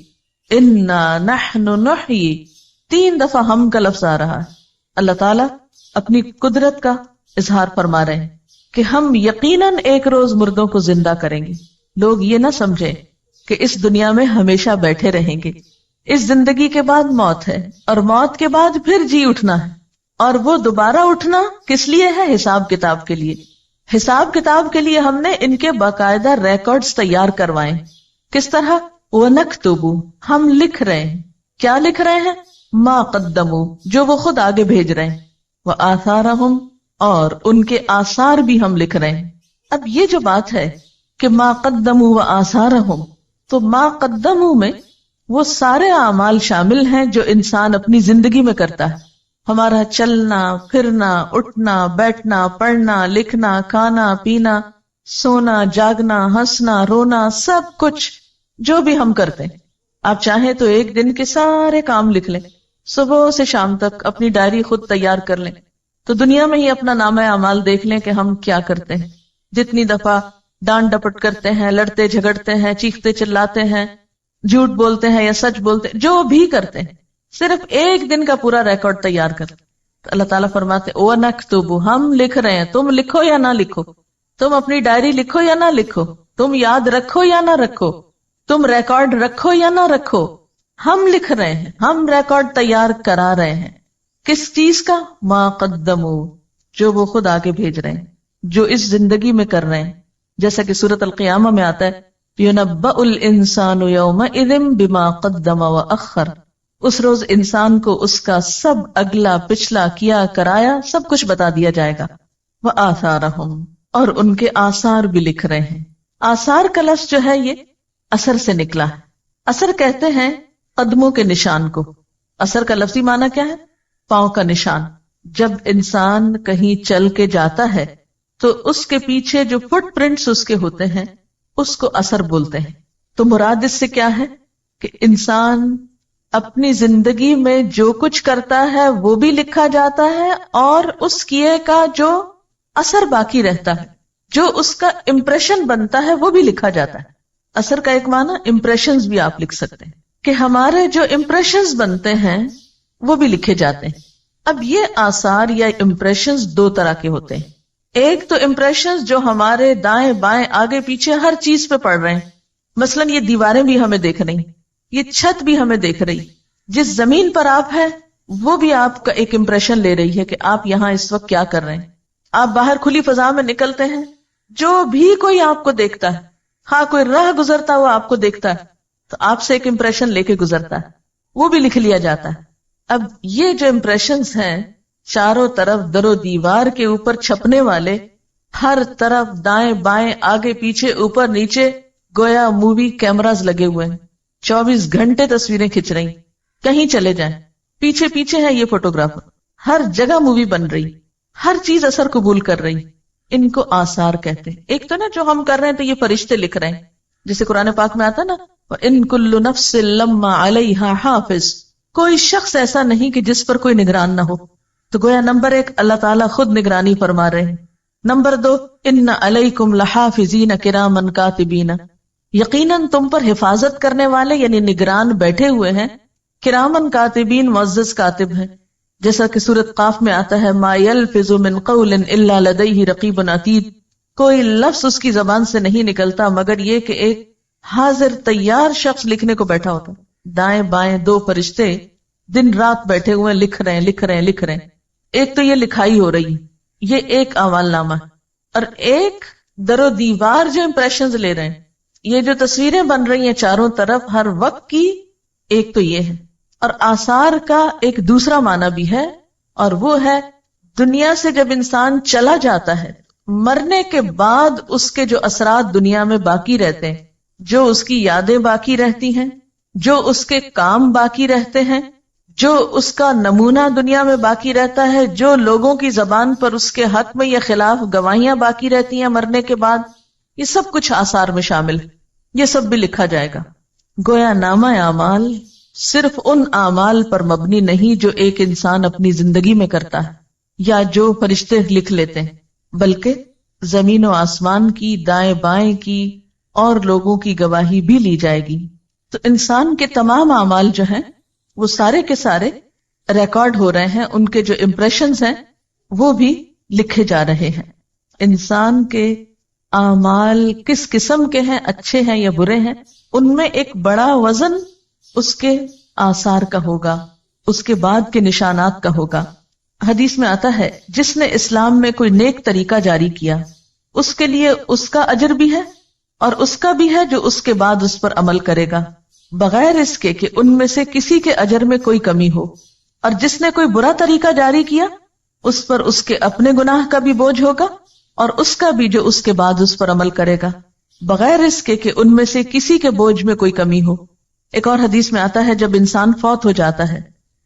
Speaker 1: انا نحن نحیی، 3 دفعہ ہم کا لفظ آ رہا ہے. اللہ تعالیٰ اپنی قدرت کا اظہار فرما رہے ہیں کہ ہم یقیناً ایک روز مردوں کو زندہ کریں گے. لوگ یہ نہ سمجھیں کہ اس دنیا میں ہمیشہ بیٹھے رہیں گے. اس زندگی کے بعد موت ہے، اور موت کے بعد پھر جی اٹھنا ہے، اور وہ دوبارہ اٹھنا کس لیے ہے؟ حساب کتاب کے لیے. حساب کتاب کے لیے ہم نے ان کے باقاعدہ ریکارڈز تیار کروائے. کس طرح؟ وَنَكْتُبُ، ہم لکھ رہے ہیں. کیا لکھ رہے ہیں؟ مَا قَدَّمُوا، جو وہ خود آگے بھیج رہے ہیں. وَآثَارَهُمْ، اور ان کے آثار بھی ہم لکھ رہے ہیں. اب یہ جو بات ہے کہ مَا قَدَّمُوا وَآثَارَهُمْ، تو مَا قَدَّمُوا میں وہ سارے اعمال شامل ہیں جو انسان اپنی زندگی میں کرتا ہے. ہمارا چلنا پھرنا، اٹھنا بیٹھنا، پڑھنا لکھنا، کھانا پینا، سونا جاگنا، ہنسنا رونا، سب کچھ جو بھی ہم کرتے ہیں. آپ چاہیں تو ایک دن کے سارے کام لکھ لیں، صبح سے شام تک اپنی ڈائری خود تیار کر لیں، تو دنیا میں ہی اپنا نامہ اعمال دیکھ لیں کہ ہم کیا کرتے ہیں. جتنی دفعہ ڈانٹ ڈپٹ کرتے ہیں، لڑتے جھگڑتے ہیں، چیختے چلاتے ہیں، جھوٹ بولتے ہیں یا سچ بولتے ہیں، جو بھی کرتے ہیں، صرف ایک دن کا پورا ریکارڈ تیار کر. تو اللہ تعالیٰ فرماتے وَنَكْتُبُ، ہم لکھ رہے ہیں. تم لکھو یا نہ لکھو، تم اپنی ڈائری لکھو یا نہ لکھو، تم یاد رکھو یا نہ رکھو، تم ریکارڈ رکھو یا نہ رکھو، ہم لکھ رہے ہیں، ہم ریکارڈ تیار کرا رہے ہیں. کس چیز کا؟ مَا قَدَّمُوا، جو وہ خود آگے بھیج رہے ہیں، جو اس زندگی میں کر رہے ہیں. جیسا کہ سورۃ القیامہ میں آتا ہے يُنَبَّأُ الْإِنسَانُ يَوْمَئِذٍ بِمَا قَدَّمَ وَأَخَّرَ، اس روز انسان کو اس کا سب اگلا پچھلا کیا کرایا سب کچھ بتا دیا جائے گا. وَآثَارَهُمْ، اور ان کے آثار بھی لکھ رہے ہیں. آثار کا لفظ جو ہے یہ اثر سے نکلا ہے. اثر کہتے ہیں قدموں کے نشان کو. اثر کا لفظی معنی کیا ہے؟ پاؤں کا نشان. جب انسان کہیں چل کے جاتا ہے تو اس کے پیچھے جو فٹ پرنٹس اس کے ہوتے ہیں اس کو اثر بولتے ہیں. تو مراد اس سے کیا ہے کہ انسان اپنی زندگی میں جو کچھ کرتا ہے وہ بھی لکھا جاتا ہے، اور اس کیے کا جو اثر باقی رہتا ہے، جو اس کا امپریشن بنتا ہے وہ بھی لکھا جاتا ہے. اثر کا ایک معنی امپریشنز بھی آپ لکھ سکتے ہیں کہ ہمارے جو امپریشنز بنتے ہیں وہ بھی لکھے جاتے ہیں. اب یہ آثار یا امپریشنز 2 طرح کے ہوتے ہیں. ایک تو امپریشنز جو ہمارے دائیں بائیں آگے پیچھے ہر چیز پہ پڑ رہے ہیں. مثلا یہ دیواریں بھی ہمیں دیکھ رہی، یہ چھت بھی ہمیں دیکھ رہی، جس زمین پر آپ ہیں وہ بھی آپ کا ایک امپریشن لے رہی ہے کہ آپ یہاں اس وقت کیا کر رہے ہیں. آپ باہر کھلی فضا میں نکلتے ہیں، جو بھی کوئی آپ کو دیکھتا ہے، ہاں کوئی راہ گزرتا ہوا آپ کو دیکھتا ہے تو آپ سے ایک امپریشن لے کے گزرتا ہے، وہ بھی لکھ لیا جاتا ہے. اب یہ جو امپریشنز ہیں چاروں طرف در و دیوار کے اوپر چھپنے والے، ہر طرف دائیں بائیں آگے پیچھے اوپر نیچے گویا مووی کیمراز لگے ہوئے ہیں، 24 گھنٹے تصویریں کھنچ رہی. کہیں چلے جائیں پیچھے پیچھے ہے یہ فوٹوگرافر، ہر جگہ مووی بن رہی، ہر چیز اثر قبول کر رہی، ان کو آثار کہتے ہیں۔ ایک تو نا جو ہم کر رہے ہیں تو یہ فرشتے لکھ رہے ہیں، جیسے قرآن پاک میں آتا نا وَإِن كُلُّ نَفْسٍ لَمَّا عَلَيْهَا حَافِظٌ، کوئی شخص ایسا نہیں کہ جس پر کوئی نگران نہ ہو۔ تو گویا نمبر 1 اللہ تعالیٰ خود نگرانی فرما رہے ہیں۔ نمبر 2 ان علیکم لحافظین کرامن کاتبین، یقیناً تم پر حفاظت کرنے والے یعنی نگران بیٹھے ہوئے ہیں، کرامن کاتبین معزز کاتب ہیں، جیسا کہ سورۃ قاف میں آتا ہے ما یلفظ من قول الا لدیہ رقیب عتید، کوئی لفظ اس کی زبان سے نہیں نکلتا مگر یہ کہ ایک حاضر تیار شخص لکھنے کو بیٹھا ہوتا ہے۔ دائیں بائیں 2 فرشتے دن رات بیٹھے ہوئے لکھ رہے ہیں۔ ایک تو یہ لکھائی ہو رہی ہے، یہ ایک اعمال نامہ ہے، اور ایک در و دیوار جو امپریشنز لے رہے ہیں، یہ جو تصویریں بن رہی ہیں چاروں طرف ہر وقت کی، ایک تو یہ ہے۔ اور آثار کا ایک دوسرا معنی بھی ہے، اور وہ ہے دنیا سے جب انسان چلا جاتا ہے، مرنے کے بعد اس کے جو اثرات دنیا میں باقی رہتے ہیں، جو اس کی یادیں باقی رہتی ہیں، جو اس کے کام باقی رہتے ہیں، جو اس کا نمونہ دنیا میں باقی رہتا ہے، جو لوگوں کی زبان پر اس کے حق میں یا خلاف گواہیاں باقی رہتی ہیں مرنے کے بعد، یہ سب کچھ آثار میں شامل ہے، یہ سب بھی لکھا جائے گا۔ گویا نامہ اعمال صرف ان اعمال پر مبنی نہیں جو ایک انسان اپنی زندگی میں کرتا ہے یا جو فرشتے لکھ لیتے ہیں، بلکہ زمین و آسمان کی، دائیں بائیں کی اور لوگوں کی گواہی بھی لی جائے گی۔ تو انسان کے تمام اعمال جو ہیں وہ سارے کے سارے ریکارڈ ہو رہے ہیں، ان کے جو امپریشنز ہیں وہ بھی لکھے جا رہے ہیں۔ انسان کے اعمال کس قسم کے ہیں، اچھے ہیں یا برے ہیں، ان میں ایک بڑا وزن اس کے آثار کا ہوگا، اس کے بعد کے نشانات کا ہوگا۔ حدیث میں آتا ہے جس نے اسلام میں کوئی نیک طریقہ جاری کیا اس کے لیے اس کا اجر بھی ہے اور اس کا بھی ہے جو اس کے بعد اس پر عمل کرے گا، بغیر اس کے کہ ان میں سے کسی کے اجر میں کوئی کمی ہو۔ اور جس نے کوئی برا طریقہ جاری کیا اس پر اس کے اپنے گناہ کا بھی بوجھ ہوگا اور اس کا بھی جو اس کے بعد اس پر عمل کرے گا، بغیر اس کے کہ ان میں سے کسی کے بوجھ میں کوئی کمی ہو۔ ایک اور حدیث میں آتا ہے جب انسان فوت ہو جاتا ہے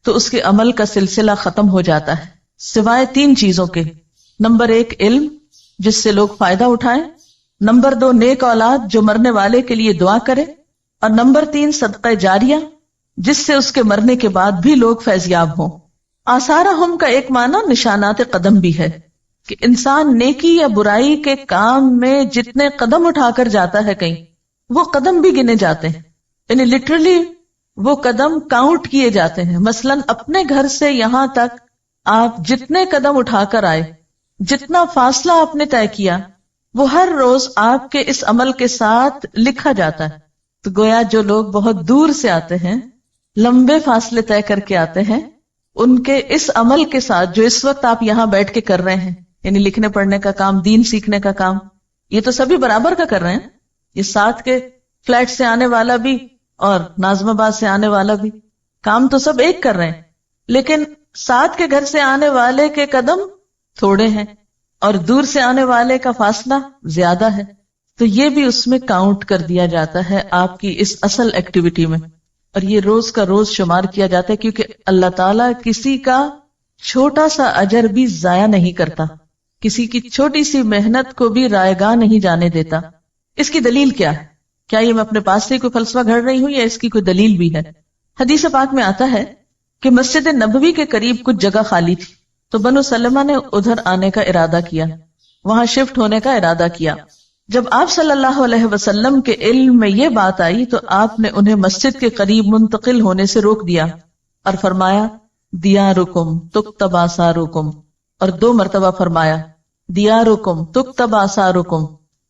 Speaker 1: تو اس کے عمل کا سلسلہ ختم ہو جاتا ہے سوائے 3 چیزوں کے۔ نمبر 1 علم جس سے لوگ فائدہ اٹھائیں، نمبر 2 نیک اولاد جو مرنے والے کے لیے دعا کرے، اور نمبر 3 صدقہ جاریہ جس سے اس کے مرنے کے بعد بھی لوگ فیضیاب ہوں۔ آثارہم کا ایک معنی نشانات قدم بھی ہے کہ انسان نیکی یا برائی کے کام میں جتنے قدم اٹھا کر جاتا ہے کہیں، وہ قدم بھی گنے جاتے ہیں، یعنی لٹرلی وہ قدم کاؤنٹ کیے جاتے ہیں۔ مثلا اپنے گھر سے یہاں تک آپ جتنے قدم اٹھا کر آئے، جتنا فاصلہ آپ نے طے کیا، وہ ہر روز آپ کے اس عمل کے ساتھ لکھا جاتا ہے۔ تو گویا جو لوگ بہت دور سے آتے ہیں، لمبے فاصلے طے کر کے آتے ہیں، ان کے اس عمل کے ساتھ جو اس وقت آپ یہاں بیٹھ کے کر رہے ہیں، یعنی لکھنے پڑھنے کا کام، دین سیکھنے کا کام، یہ تو سبھی برابر کا کر رہے ہیں۔ یہ ساتھ کے فلیٹ سے آنے والا بھی اور ناظم آباد سے آنے والا بھی، کام تو سب ایک کر رہے ہیں، لیکن ساتھ کے گھر سے آنے والے کے قدم تھوڑے ہیں اور دور سے آنے والے کا فاصلہ زیادہ ہے، تو یہ بھی اس میں کاؤنٹ کر دیا جاتا ہے آپ کی اس اصل ایکٹیویٹی میں، اور یہ روز کا روز شمار کیا جاتا ہے، کیونکہ اللہ تعالیٰ کسی کا چھوٹا سا اجر بھی ضائع نہیں کرتا، کسی کی چھوٹی سی محنت کو بھی رائیگاں نہیں جانے دیتا۔ اس کی دلیل کیا ہے؟ کیا یہ میں اپنے پاس سے کوئی فلسفہ گھڑ رہی ہوں یا اس کی کوئی دلیل بھی ہے؟ حدیث پاک میں آتا ہے کہ مسجد نبوی کے قریب کچھ جگہ خالی تھی، تو بنو سلمہ نے ادھر آنے کا ارادہ کیا، وہاں شفٹ ہونے کا ارادہ کیا۔ جب آپ صلی اللہ علیہ وسلم کے علم میں یہ بات آئی تو آپ نے انہیں مسجد کے قریب منتقل ہونے سے روک دیا اور فرمایا دیارکم تکتب آثارکم، اور 2 مرتبہ فرمایا دیارکم تکتب آثارکم،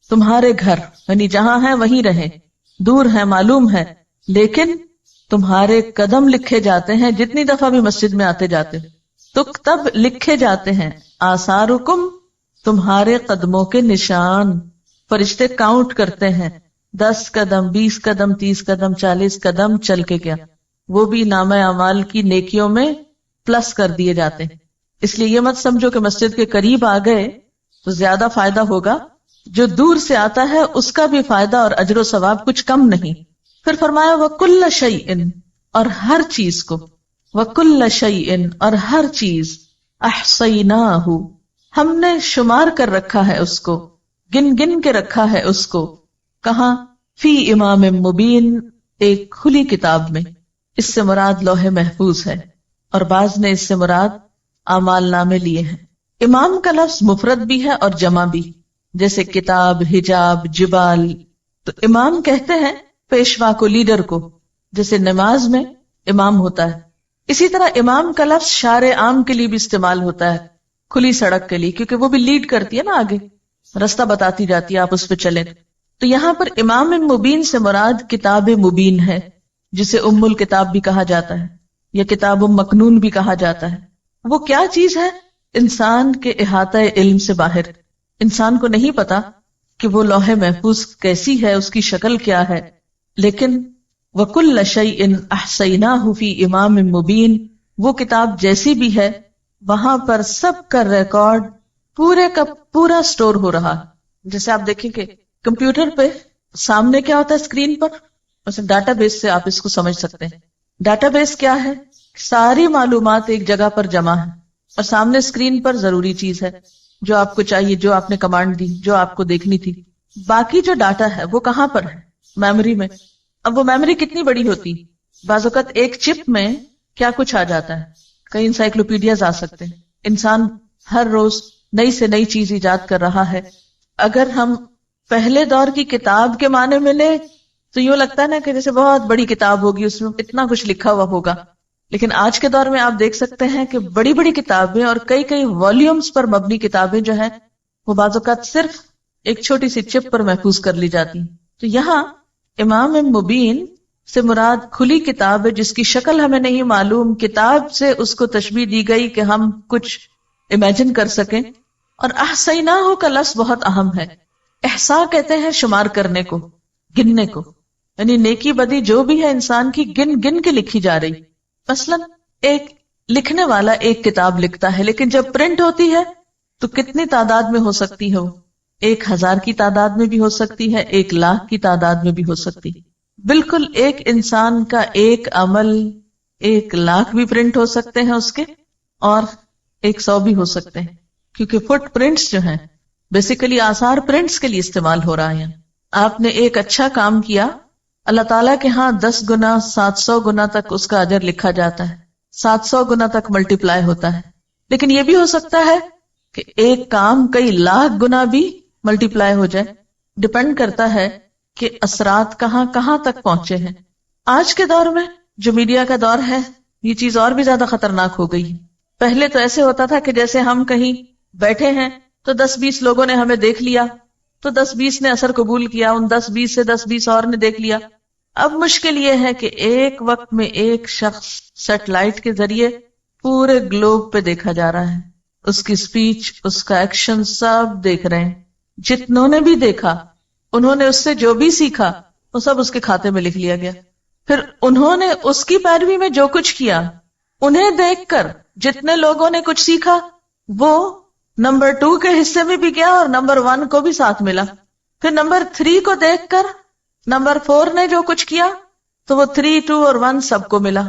Speaker 1: تمہارے گھر یعنی جہاں ہیں وہیں رہیں، دور ہیں معلوم ہے، لیکن تمہارے قدم لکھے جاتے ہیں جتنی دفعہ بھی مسجد میں آتے جاتے، تکتب لکھے جاتے ہیں، آثارکم تمہارے قدموں کے نشان، فرشتے کاؤنٹ کرتے ہیں 10 قدم 20 قدم 30 قدم 40 قدم چل کے گیا، وہ بھی نامہ اعمال کی نیکیوں میں پلس کر دیے جاتے ہیں۔ اس لیے یہ مت سمجھو کہ مسجد کے قریب آ گئے تو زیادہ فائدہ ہوگا، جو دور سے آتا ہے اس کا بھی فائدہ اور اجر و ثواب کچھ کم نہیں۔ پھر فرمایا وَكُلَّ شَيْءٍ، اور ہر چیز کو، وَكُلَّ شَيْءٍ اور ہر چیز احصیناہ ہم نے شمار کر رکھا ہے اس کو، گن گن کے رکھا ہے اس کو. کہاں؟ فی امام مبین ایک کھلی کتاب میں. اس سے مراد لوح محفوظ ہے، اور بعض نے اس سے مراد اعمال نامے لیے ہیں. امام کا لفظ مفرد بھی ہے اور جمع بھی، جیسے کتاب، حجاب، جبال. تو امام کہتے ہیں پیشوا کو، لیڈر کو، جیسے نماز میں امام ہوتا ہے. اسی طرح امام کا لفظ شارع عام کے لیے بھی استعمال ہوتا ہے، کھلی سڑک کے لیے، کیونکہ وہ بھی لیڈ کرتی ہے نا، آگے رستہ بتاتی جاتی ہے، آپ اس پہ چلیں. تو یہاں پر امام مبین سے مراد کتاب مبین ہے، جسے ام الکتاب بھی کہا جاتا ہے یا کتاب مکنون بھی کہا جاتا ہے. وہ کیا چیز ہے؟ انسان کے احاطہ علم سے باہر. انسان کو نہیں پتا کہ وہ لوح محفوظ کیسی ہے، اس کی شکل کیا ہے، لیکن وَكُلَّ شَيْءٍ أَحْصَيْنَاهُ فِي إِمَامٍ مُبِينٍ وہ کتاب جیسی بھی ہے وہاں پر سب کا ریکارڈ پورے کا پورا سٹور ہو رہا. جیسے آپ دیکھیں کہ کمپیوٹر پہ سامنے کیا ہوتا ہے اسکرین پر، مثلا ڈاٹا بیس سے آپ اس کو سمجھ سکتے ہیں. ڈاٹا بیس کیا ہے؟ ساری معلومات ایک جگہ پر جمع ہے، اور سامنے اسکرین پر ضروری چیز ہے جو آپ کو چاہیے، جو آپ نے کمانڈ دی، جو آپ کو دیکھنی تھی. باقی جو ڈاٹا ہے وہ کہاں پر ہے؟ میموری میں. اب وہ میموری کتنی بڑی ہوتی؟ بعض اوقات ایک چپ میں کیا کچھ آ جاتا ہے، کئی انسائکلوپیڈیاز آ سکتے ہیں. انسان ہر روز نئی سے نئی چیز ایجاد کر رہا ہے. اگر ہم پہلے دور کی کتاب کے معنی میں لیں تو یوں لگتا ہے نا کہ جیسے بہت بڑی کتاب ہوگی، اس میں اتنا کچھ لکھا ہوا ہوگا. لیکن آج کے دور میں آپ دیکھ سکتے ہیں کہ بڑی بڑی کتابیں اور کئی کئی والیومز پر مبنی کتابیں جو ہیں وہ بعض اوقات صرف ایک چھوٹی سی چپ پر محفوظ کر لی جاتی ہیں. تو یہاں امام مبین سے مراد کھلی کتاب ہے جس کی شکل ہمیں نہیں معلوم. کتاب سے اس کو تشبیہ دی گئی کہ ہم کچھ امیجن کر سکیں. اور احصیناہ کا لفظ بہت اہم ہے. احصاء کہتے ہیں شمار کرنے کو، گننے کو، یعنی نیکی بدی جو بھی ہے انسان کی گن گن کے لکھی جا رہی. مثلا ایک لکھنے والا ایک کتاب لکھتا ہے، لیکن جب پرنٹ ہوتی ہے تو کتنی تعداد میں ہو سکتی ہے؟ وہ 1000 کی تعداد میں بھی ہو سکتی ہے، 1,00,000 کی تعداد میں بھی ہو سکتی ہے. بالکل ایک انسان کا ایک عمل 1,00,000 بھی پرنٹ ہو سکتے ہیں اس کے، اور 100 بھی ہو سکتے ہیں، کیونکہ فٹ پرنٹس جو ہیں بیسیکلی آثار پرنٹس کے لیے استعمال ہو رہا ہے. آپ نے ایک اچھا کام کیا، اللہ تعالیٰ کے ہاں 10 گنا 700 گنا تک اس کا اجر لکھا جاتا ہے، 700 گنا تک ملٹیپلائی ہوتا ہے. لیکن یہ بھی ہو سکتا ہے کہ ایک کام کئی لاکھ گنا بھی ملٹیپلائی ہو جائے. ڈپینڈ کرتا ہے کہ اثرات کہاں کہاں تک پہنچے ہیں. آج کے دور میں جو میڈیا کا دور ہے یہ چیز اور بھی زیادہ خطرناک ہو گئی. پہلے تو ایسے ہوتا تھا کہ جیسے ہم کہیں بیٹھے ہیں تو 10-20 لوگوں نے ہمیں دیکھ لیا تو 10-20 نے اثر قبول کیا، ان 10-20 سے 10-20 اور نے دیکھ لیا. اب مشکل یہ ہے کہ ایک وقت میں ایک شخص سیٹلائٹ کے ذریعے پورے گلوب پہ دیکھا جا رہا ہے. اس کی سپیچ، اس کا ایکشن سب دیکھ رہے ہیں. جتنوں نے بھی دیکھا انہوں نے اس سے جو بھی سیکھا وہ سب اس کے کھاتے میں لکھ لیا گیا. پھر انہوں نے اس کی پیروی میں جو کچھ کیا، انہیں دیکھ کر جتنے لوگوں نے کچھ سیکھا وہ نمبر 2 کے حصے میں بھی گیا اور نمبر 1 کو بھی ساتھ ملا. پھر نمبر 3 کو دیکھ کر نمبر 4 نے جو کچھ کیا تو وہ 3, 2 اور 1 سب کو ملا،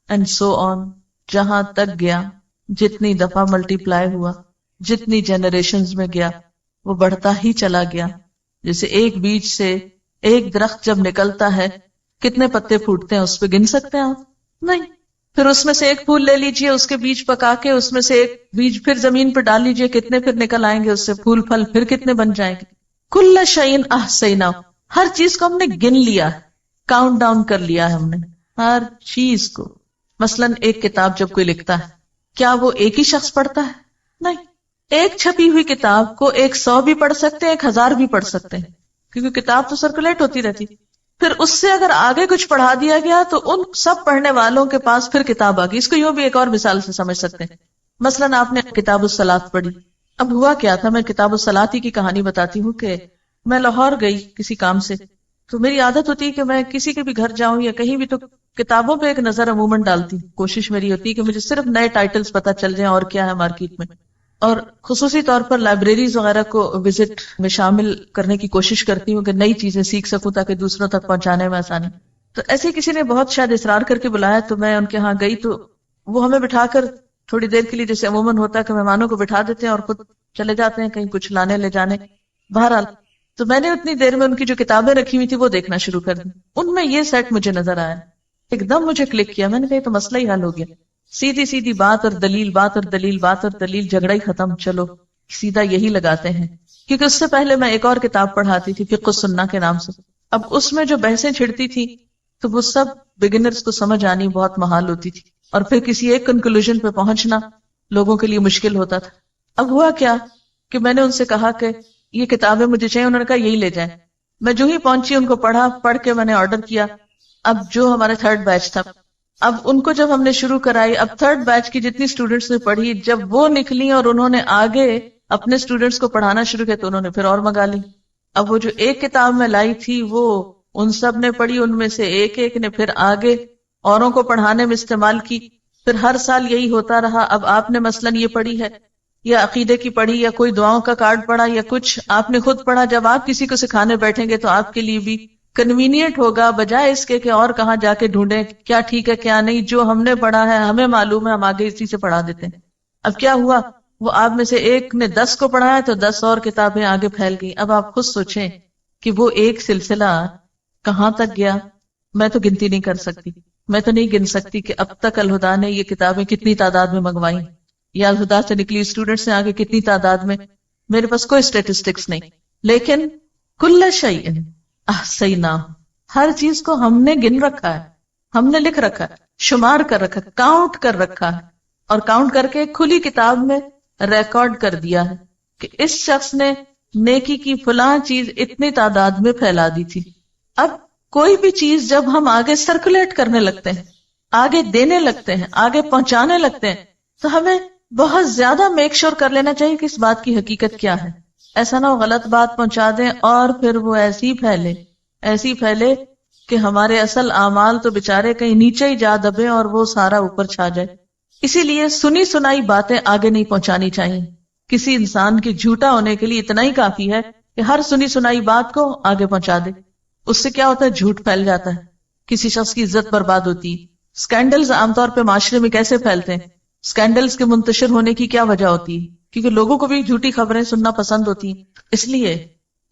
Speaker 1: اینڈ سو آن، جہاں تک گیا. جتنی دفعہ ملٹیپلائی ہوا، جتنی جنریشنز میں گیا وہ بڑھتا ہی چلا گیا. جیسے ایک بیج سے ایک درخت جب نکلتا ہے کتنے پتے پھوٹتے ہیں اس پہ گن سکتے ہیں آپ؟ نہیں. پھر اس میں سے ایک پھول لے لیجئے، اس کے بیج پکا کے اس میں سے ایک بیج پھر زمین پہ ڈال لیجئے، کتنے پھر نکل آئیں گے اس سے پھول پھل، پھر کتنے بن جائیں گے. کل شیء احصیناہ، ہر چیز کو ہم نے گن لیا، کاؤنٹ ڈاؤن کر لیا ہے ہم نے ہر چیز کو. مثلا ایک کتاب جب کوئی لکھتا ہے کیا وہ ایک ہی شخص پڑھتا ہے؟ نہیں. ایک چھپی ہوئی کتاب کو 100 بھی پڑھ سکتے ہیں، 1000 بھی پڑھ سکتے ہیں، کیونکہ کتاب تو سرکولیٹ ہوتی رہتی. پھر اس سے اگر آگے کچھ پڑھا دیا گیا تو ان سب پڑھنے والوں کے پاس پھر کتاب آ گئی. اس کو یوں بھی ایک اور مثال سے سمجھ سکتے ہیں. مثلا آپ نے کتاب الصلاۃ پڑھی. اب ہوا کیا تھا، میں کتاب الصلاۃ ہی کی کہانی بتاتی ہوں کہ میں لاہور گئی کسی کام سے، تو میری عادت ہوتی ہے کہ میں کسی کے بھی گھر جاؤں یا کہیں بھی تو کتابوں پہ ایک نظر عموماً ڈالتی ہوں. کوشش میری ہوتی ہے کہ مجھے صرف نئے ٹائٹلز پتہ چل جائیں اور کیا ہے مارکیٹ میں، اور خصوصی طور پر لائبریریز وغیرہ کو وزٹ میں شامل کرنے کی کوشش کرتی ہوں کہ نئی چیزیں سیکھ سکوں تاکہ دوسروں تک پہنچانے میں آسانی. تو ایسے کسی نے بہت شاید اصرار کر کے بلایا تو میں ان کے ہاں گئی. تو وہ ہمیں بٹھا کر تھوڑی دیر کے لیے، جیسے عموماً ہوتا ہے کہ مہمانوں کو بٹھا دیتے ہیں اور خود چلے جاتے ہیں کہیں کچھ لانے لے جانے. بہرحال تو میں نے اتنی دیر میں ان کی جو کتابیں رکھی ہوئی تھی وہ دیکھنا شروع کر دی. ان میں یہ سیٹ مجھے نظر آیا، ایک دم مجھے کلک کیا. میں نے کہا تو مسئلہ ہی حل ہو گیا. سیدھی سیدھی بات اور دلیل، بات اور دلیل، بات اور دلیل، جھگڑا ہی ختم. چلو سیدھا یہی لگاتے ہیں. کیونکہ اس سے پہلے میں ایک اور کتاب پڑھاتی تھی فقہ السنہ کے نام سے. اب اس میں جو بحثیں چھڑتی تھی تو وہ سب بگنرز کو سمجھ آنی بہت محال ہوتی تھی، اور پھر کسی ایک کنکلوژن پہ پہنچنا لوگوں کے لیے مشکل ہوتا تھا. اب ہوا کیا کہ میں نے ان سے کہا کہ یہ کتابیں مجھے چاہیے. انہوں نے کہا یہی لے جائیں. میں جو ہی پہنچی ان کو پڑھا، پڑھ کے میں نے آرڈر کیا. اب جو ہمارا تھرڈ بیچ تھا، اب ان کو جب ہم نے شروع کرائی، اب تھرڈ بیچ کی جتنی اسٹوڈنٹس نے پڑھی، جب وہ نکلی اور انہوں نے آگے اپنے اسٹوڈنٹس کو پڑھانا شروع کیا تو انہوں نے پھر اور منگا لی. اب وہ جو ایک کتاب میں لائی تھی وہ ان سب نے پڑھی، ان میں سے ایک ایک نے پھر آگے اوروں کو پڑھانے میں استعمال کی. پھر ہر سال یہی ہوتا رہا. اب آپ نے مثلاً یہ پڑھی ہے یا عقیدے کی پڑھی یا کوئی دعاؤں کا کارڈ پڑھا یا کچھ آپ نے خود پڑھا، جب آپ کسی کو سکھانے بیٹھیں گے تو آپ کے لیے بھی کنوینئنٹ ہوگا، بجائے اس کے کہ اور کہاں جا کے ڈھونڈیں کیا ٹھیک ہے کیا نہیں. جو ہم نے پڑھا ہے ہمیں معلوم ہے، ہم آگے اسی سے پڑھا دیتے ہیں. اب کیا ہوا، وہ آپ میں سے ایک نے 10 کو پڑھایا تو 10 اور کتابیں آگے پھیل گئی. اب آپ خود سوچیں کہ وہ ایک سلسلہ کہاں تک گیا. میں تو گنتی نہیں کر سکتی، میں تو نہیں گن سکتی کہ اب تک الہدیٰ نے یہ کتابیں کتنی تعداد میں منگوائی، یا الہدیٰ سے نکلی اسٹوڈنٹس نے آگے کتنی تعداد میں. میرے پاس کوئی اسٹیٹسٹکس نہیں، لیکن کل شیء احصیناہ، ہر چیز کو ہم نے گن رکھا ہے، ہم نے لکھ رکھا ہے، شمار کر رکھا ہے، کاؤنٹ کر رکھا ہے، اور کاؤنٹ کر کے کھلی کتاب میں ریکارڈ کر دیا ہے کہ اس شخص نے نیکی کی فلاں چیز اتنی تعداد میں پھیلا دی تھی. اب کوئی بھی چیز جب ہم آگے سرکولیٹ کرنے لگتے ہیں، آگے دینے لگتے ہیں، آگے پہنچانے لگتے ہیں، تو ہمیں بہت زیادہ میک شور کر لینا چاہیے کہ اس بات کی حقیقت کیا ہے. ایسا نہ ہو غلط بات پہنچا دیں اور پھر وہ ایسی پھیلے کہ ہمارے اصل اعمال تو بےچارے کہیں نیچے ہی جا دبے اور وہ سارا اوپر چھا جائے. اسی لیے سنی سنائی باتیں آگے نہیں پہنچانی چاہیے. کسی انسان کے جھوٹا ہونے کے لیے اتنا ہی کافی ہے کہ ہر سنی سنائی بات کو آگے پہنچا دے. اس سے کیا ہوتا ہے، جھوٹ پھیل جاتا ہے، کسی شخص کی عزت برباد ہوتی ہے. سکینڈلز عام طور پہ معاشرے میں کیسے پھیلتے ہیں، سکینڈلز کے منتشر ہونے کی کیا وجہ ہوتی ہے، کیونکہ لوگوں کو بھی جھوٹی خبریں سننا پسند ہوتی ہیں. اس لیے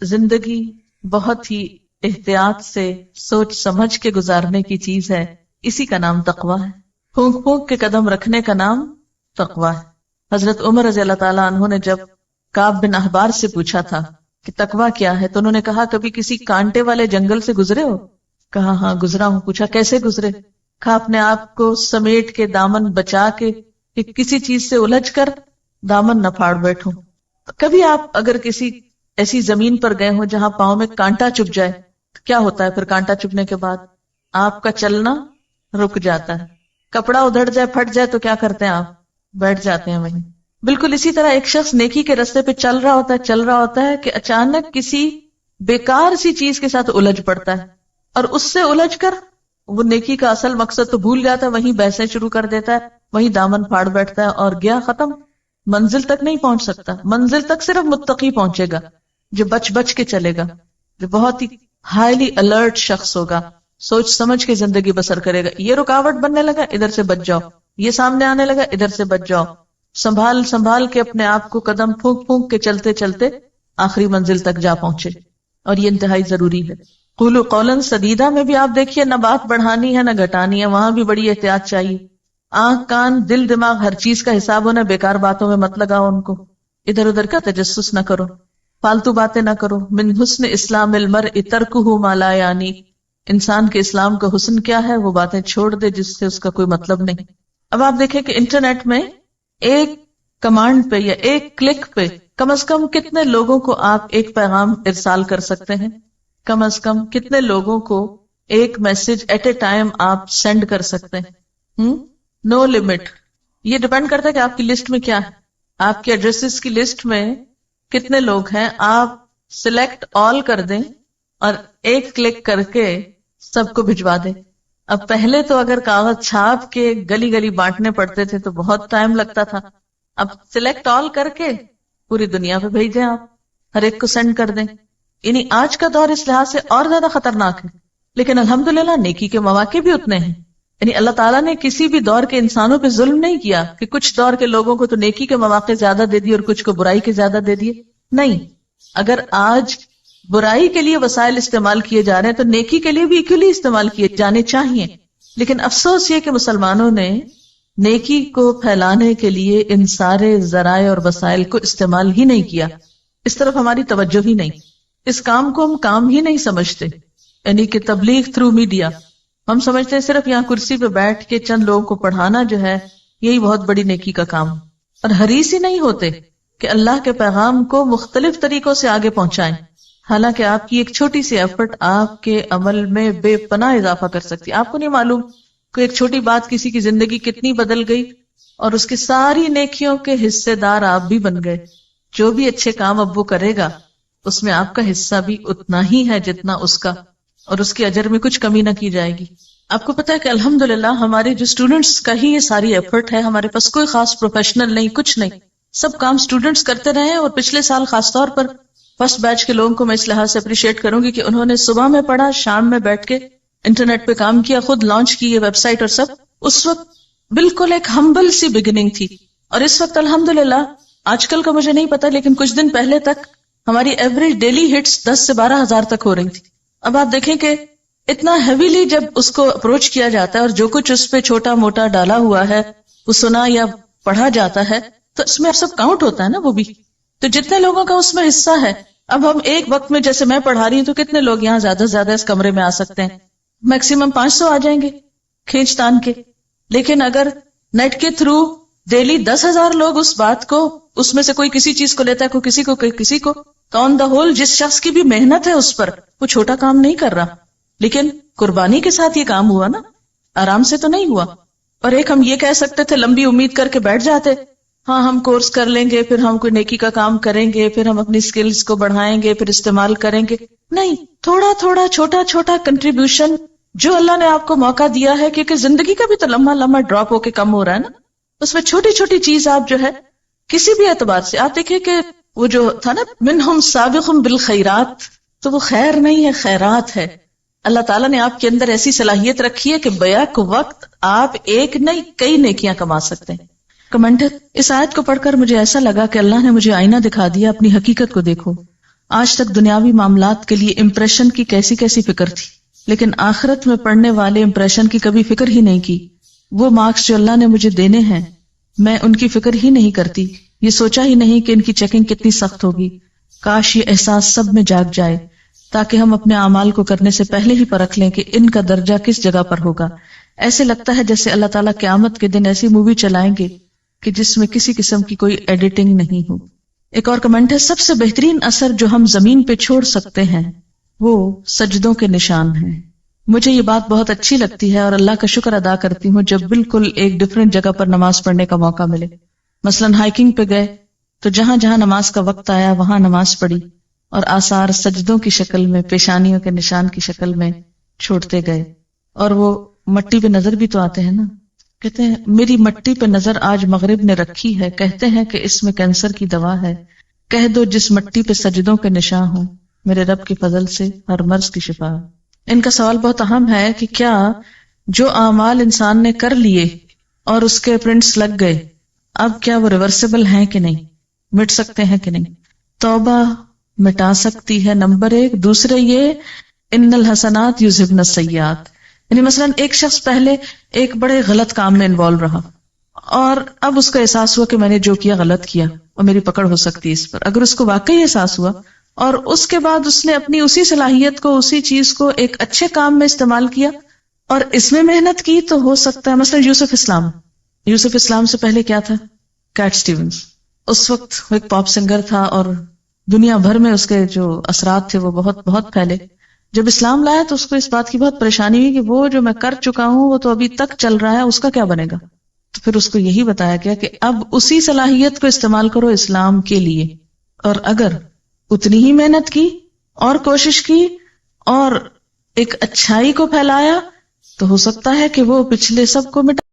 Speaker 1: زندگی بہت ہی احتیاط سے سوچ سمجھ کے گزارنے کی چیز ہے. اسی کا نام تقویٰ ہے. پھونک پھونک کے قدم رکھنے کا نام تقویٰ ہے. حضرت عمر رضی اللہ تعالیٰ عنہ نے جب کعب بن احبار سے پوچھا تھا کہ تقویٰ کیا ہے تو انہوں نے کہا کبھی کسی کانٹے والے جنگل سے گزرے ہو؟ کہا ہاں گزرا ہوں. پوچھا کیسے گزرے؟ کہا اپنے آپ کو سمیٹ کے دامن بچا کے کہ کسی چیز سے الجھ کر دامن نہ پھاڑ بیٹھوں. کبھی آپ اگر کسی ایسی زمین پر گئے ہو جہاں پاؤں میں کانٹا چبھ جائے تو کیا ہوتا ہے؟ پھر کانٹا چبھنے کے بعد آپ کا چلنا رک جاتا ہے. کپڑا ادھڑ جائے پھٹ جائے تو کیا کرتے ہیں؟ آپ بیٹھ جاتے ہیں وہیں. بالکل اسی طرح ایک شخص نیکی کے راستے پہ چل رہا ہوتا ہے کہ اچانک کسی بیکار سی چیز کے ساتھ الجھ پڑتا ہے اور اس سے الجھ کر وہ نیکی کا اصل مقصد تو بھول جاتا ہے، وہیں بحثیں شروع کر دیتا ہے، وہیں دامن پھاڑ بیٹھتا ہے اور گیا ختم. منزل تک نہیں پہنچ سکتا. منزل تک صرف متقی پہنچے گا جو بچ کے چلے گا، جو بہت ہی ہائیلی الرٹ شخص ہوگا، سوچ سمجھ کے زندگی بسر کرے گا. یہ رکاوٹ بننے لگا ادھر سے بچ جاؤ، یہ سامنے آنے لگا ادھر سے بچ جاؤ. سنبھال کے اپنے آپ کو قدم پھونک پھونک کے چلتے چلتے آخری منزل تک جا پہنچے. اور یہ انتہائی ضروری ہے. قولوا قولا سدیدا میں بھی آپ دیکھیے نہ بات بڑھانی ہے نہ گھٹانی ہے، وہاں بھی بڑی احتیاط چاہیے. آنکھ کان دل دماغ ہر چیز کا حساب ہونا. بیکار باتوں میں مت لگاؤ ان کو، ادھر ادھر کا تجسس نہ کرو، فالتو باتیں نہ کرو. من حسن اسلام المرء ترکہ ما لا یعنی، انسان کے اسلام کا حسن کیا ہے؟ وہ باتیں چھوڑ دے جس سے اس کا کوئی مطلب نہیں. اب آپ دیکھیں کہ انٹرنیٹ میں ایک کمانڈ پہ یا ایک کلک پہ کم از کم کتنے لوگوں کو آپ ایک پیغام ارسال کر سکتے ہیں؟ کم از کم کتنے لوگوں کو ایک میسج ایٹ اے ٹائم آپ سینڈ کر سکتے ہیں؟ No limit. یہ ڈیپینڈ کرتا ہے کہ آپ کی لسٹ میں کیا ہے، آپ کے ایڈریسز کی لسٹ میں کتنے لوگ ہیں. آپ سلیکٹ آل کر دیں اور ایک کلک کر کے سب کو بھجوا دیں. اب پہلے تو اگر کاغذ چھاپ کے گلی گلی بانٹنے پڑتے تھے تو بہت ٹائم لگتا تھا. اب سلیکٹ آل کر کے پوری دنیا پہ بھیج دیں، آپ ہر ایک کو سینڈ کر دیں. یعنی آج کا دور اس لحاظ سے اور زیادہ خطرناک ہے، لیکن الحمدللہ نیکی کے مواقع بھی اتنے ہیں. یعنی اللہ تعالیٰ نے کسی بھی دور کے انسانوں پہ ظلم نہیں کیا کہ کچھ دور کے لوگوں کو تو نیکی کے مواقع زیادہ دے دیے اور کچھ کو برائی کے زیادہ دے دیے. نہیں، اگر آج برائی کے لیے وسائل استعمال کیے جا رہے ہیں تو نیکی کے لیے بھی ایکولی استعمال کیے جانے چاہیے. لیکن افسوس یہ کہ مسلمانوں نے نیکی کو پھیلانے کے لیے ان سارے ذرائع اور وسائل کو استعمال ہی نہیں کیا. اس طرف ہماری توجہ ہی نہیں، اس کام کو ہم کام ہی نہیں سمجھتے. یعنی کہ تبلیغ تھرو میڈیا، ہم سمجھتے ہیں صرف یہاں کرسی پہ بیٹھ کے چند لوگوں کو پڑھانا جو ہے یہی بہت بڑی نیکی کا کام، اور حریص ہی نہیں ہوتے کہ اللہ کے پیغام کو مختلف طریقوں سے آگے پہنچائیں. حالانکہ آپ کی ایک چھوٹی سی ایفرٹ آپ کے عمل میں بے پناہ اضافہ کر سکتی. آپ کو نہیں معلوم کہ ایک چھوٹی بات کسی کی زندگی کتنی بدل گئی، اور اس کی ساری نیکیوں کے حصے دار آپ بھی بن گئے. جو بھی اچھے کام اب وہ کرے گا اس میں آپ کا حصہ بھی اتنا ہی ہے جتنا اس کا، اور اس کے اجر میں کچھ کمی نہ کی جائے گی. آپ کو پتا ہے کہ الحمدللہ ہمارے جو اسٹوڈنٹس کا ہی یہ ساری ایفرٹ ہے. ہمارے پاس کوئی خاص پروفیشنل نہیں، کچھ نہیں، سب کام اسٹوڈنٹس کرتے رہے ہیں. اور پچھلے سال خاص طور پر فرسٹ بیچ کے لوگوں کو میں اس لحاظ سے اپریشیٹ کروں گی کہ انہوں نے صبح میں پڑھا، شام میں بیٹھ کے انٹرنیٹ پہ کام کیا، خود لانچ کی یہ ویب سائٹ اور سب. اس وقت بالکل ایک ہمبل سی بگننگ تھی، اور اس وقت الحمدللہ آج کل کا مجھے نہیں پتا لیکن کچھ دن پہلے تک ہماری ایوریج ڈیلی ہٹس 10 سے 12 ہزار تک ہو رہی تھی. اب آپ دیکھیں کہ اتنا ہیویلی جب اس کو اپروچ کیا جاتا ہے اور جو کچھ اس پہ چھوٹا موٹا ڈالا ہوا ہے وہ سنا یا پڑھا جاتا ہے تو اس میں سب کاؤنٹ ہوتا ہے نا. وہ بھی تو جتنے لوگوں کا اس میں حصہ ہے، اب ہم ایک وقت میں جیسے میں پڑھا رہی ہوں تو کتنے لوگ یہاں زیادہ سے زیادہ اس کمرے میں آ سکتے ہیں؟ میکسیمم 500 آ جائیں گے کھینچ تان کے. لیکن اگر نیٹ کے تھرو ڈیلی 10,000 لوگ اس بات کو، اس میں سے کوئی کسی چیز کو لیتا ہے، کوئی کسی کو، کوئی کسی کو، تو آن دا ہول جس شخص کی بھی محنت ہے اس پر، وہ چھوٹا کام نہیں کر رہا. لیکن قربانی کے ساتھ یہ کام ہوا نا، آرام سے تو نہیں ہوا. اور ایک ہم یہ کہہ سکتے تھے، لمبی امید کر کے بیٹھ جاتے، ہاں ہم کورس کر لیں گے، پھر ہم کوئی نیکی کا کام کریں گے، پھر ہم اپنی سکلز کو بڑھائیں گے، پھر استعمال کریں گے. نہیں، تھوڑا تھوڑا چھوٹا چھوٹا کنٹریبیوشن جو اللہ نے آپ کو موقع دیا ہے، کیونکہ زندگی کا بھی تو لمحہ لمحہ ڈراپ ہو کے کم ہو رہا ہے نا. اس میں چھوٹی چھوٹی چیز آپ جو ہے کسی بھی اعتبار سے، آپ دیکھیں کہ وہ جو تھا نا منہم سابق بالخیرات، تو وہ خیر نہیں ہے، خیرات ہے. اللہ تعالیٰ نے آپ کے اندر ایسی صلاحیت رکھی ہے کہ بیک وقت آپ ایک نہیں کئی نیکیاں کما سکتے ہیں. کمنٹر، اس آیت کو پڑھ کر مجھے ایسا لگا کہ اللہ نے مجھے آئینہ دکھا دیا، اپنی حقیقت کو دیکھو. آج تک دنیاوی معاملات کے لیے امپریشن کی کیسی کیسی فکر تھی، لیکن آخرت میں پڑھنے والے امپریشن کی کبھی فکر ہی نہیں کی. وہ مارکس جو اللہ نے مجھے دینے ہیں میں ان کی فکر ہی نہیں کرتی. یہ سوچا ہی نہیں کہ ان کی چیکنگ کتنی سخت ہوگی. کاش یہ احساس سب میں جاگ جائے تاکہ ہم اپنے اعمال کو کرنے سے پہلے ہی پرکھ لیں کہ ان کا درجہ کس جگہ پر ہوگا. ایسے لگتا ہے جیسے اللہ تعالیٰ قیامت کے دن ایسی مووی چلائیں گے کہ جس میں کسی قسم کی کوئی ایڈیٹنگ نہیں ہو. ایک اور کمنٹ ہے، سب سے بہترین اثر جو ہم زمین پہ چھوڑ سکتے ہیں وہ سجدوں کے نشان ہیں. مجھے یہ بات بہت اچھی لگتی ہے اور اللہ کا شکر ادا کرتی ہوں جب بالکل ایک ڈفرینٹ جگہ پر نماز پڑھنے کا موقع ملے. مثلاً ہائکنگ پہ گئے تو جہاں جہاں نماز کا وقت آیا وہاں نماز پڑھی، اور آثار سجدوں کی شکل میں، پیشانیوں کے نشان کی شکل میں چھوڑتے گئے. اور وہ مٹی پہ نظر بھی تو آتے ہیں نا، کہتے ہیں میری مٹی پہ نظر آج مغرب نے رکھی ہے، کہتے ہیں کہ اس میں کینسر کی دوا ہے، کہہ دو جس مٹی پہ سجدوں کے نشان ہوں میرے رب کی فضل سے ہر مرض کی شفا. ان کا سوال بہت اہم ہے کہ کیا جو اعمال انسان نے کر لیے اور اس کے پرنٹس لگ گئے، اب کیا وہ ریورسیبل ہیں کہ نہیں، مٹ سکتے ہیں کہ نہیں؟ توبہ مٹا سکتی ہے، نمبر 1. دوسرے یہ ان الحسنات یذہبن السیئات، یعنی مثلا ایک شخص پہلے ایک بڑے غلط کام میں انوالو رہا اور اب اس کو احساس ہوا کہ میں نے جو کیا غلط کیا اور میری پکڑ ہو سکتی ہے اس پر. اگر اس کو واقعی احساس ہوا اور اس کے بعد اس نے اپنی اسی صلاحیت کو، اسی چیز کو ایک اچھے کام میں استعمال کیا اور اس میں محنت کی، تو ہو سکتا ہے. مثلا یوسف اسلام سے پہلے کیا تھا؟ Kate Stevens. اس وقت وہ ایک پاپ سنگر تھا اور دنیا بھر میں اس کے جو اثرات تھے وہ بہت بہت پھیلے. جب اسلام لایا تو اس کو اس بات کی بہت پریشانی ہوئی کہ وہ جو میں کر چکا ہوں وہ تو ابھی تک چل رہا ہے، اس کا کیا بنے گا؟ تو پھر اس کو یہی بتایا گیا کہ اب اسی صلاحیت کو استعمال کرو اسلام کے لیے، اور اگر اتنی ہی محنت کی اور کوشش کی اور ایک اچھائی کو پھیلایا تو ہو سکتا ہے کہ وہ پچھلے سب کو مٹا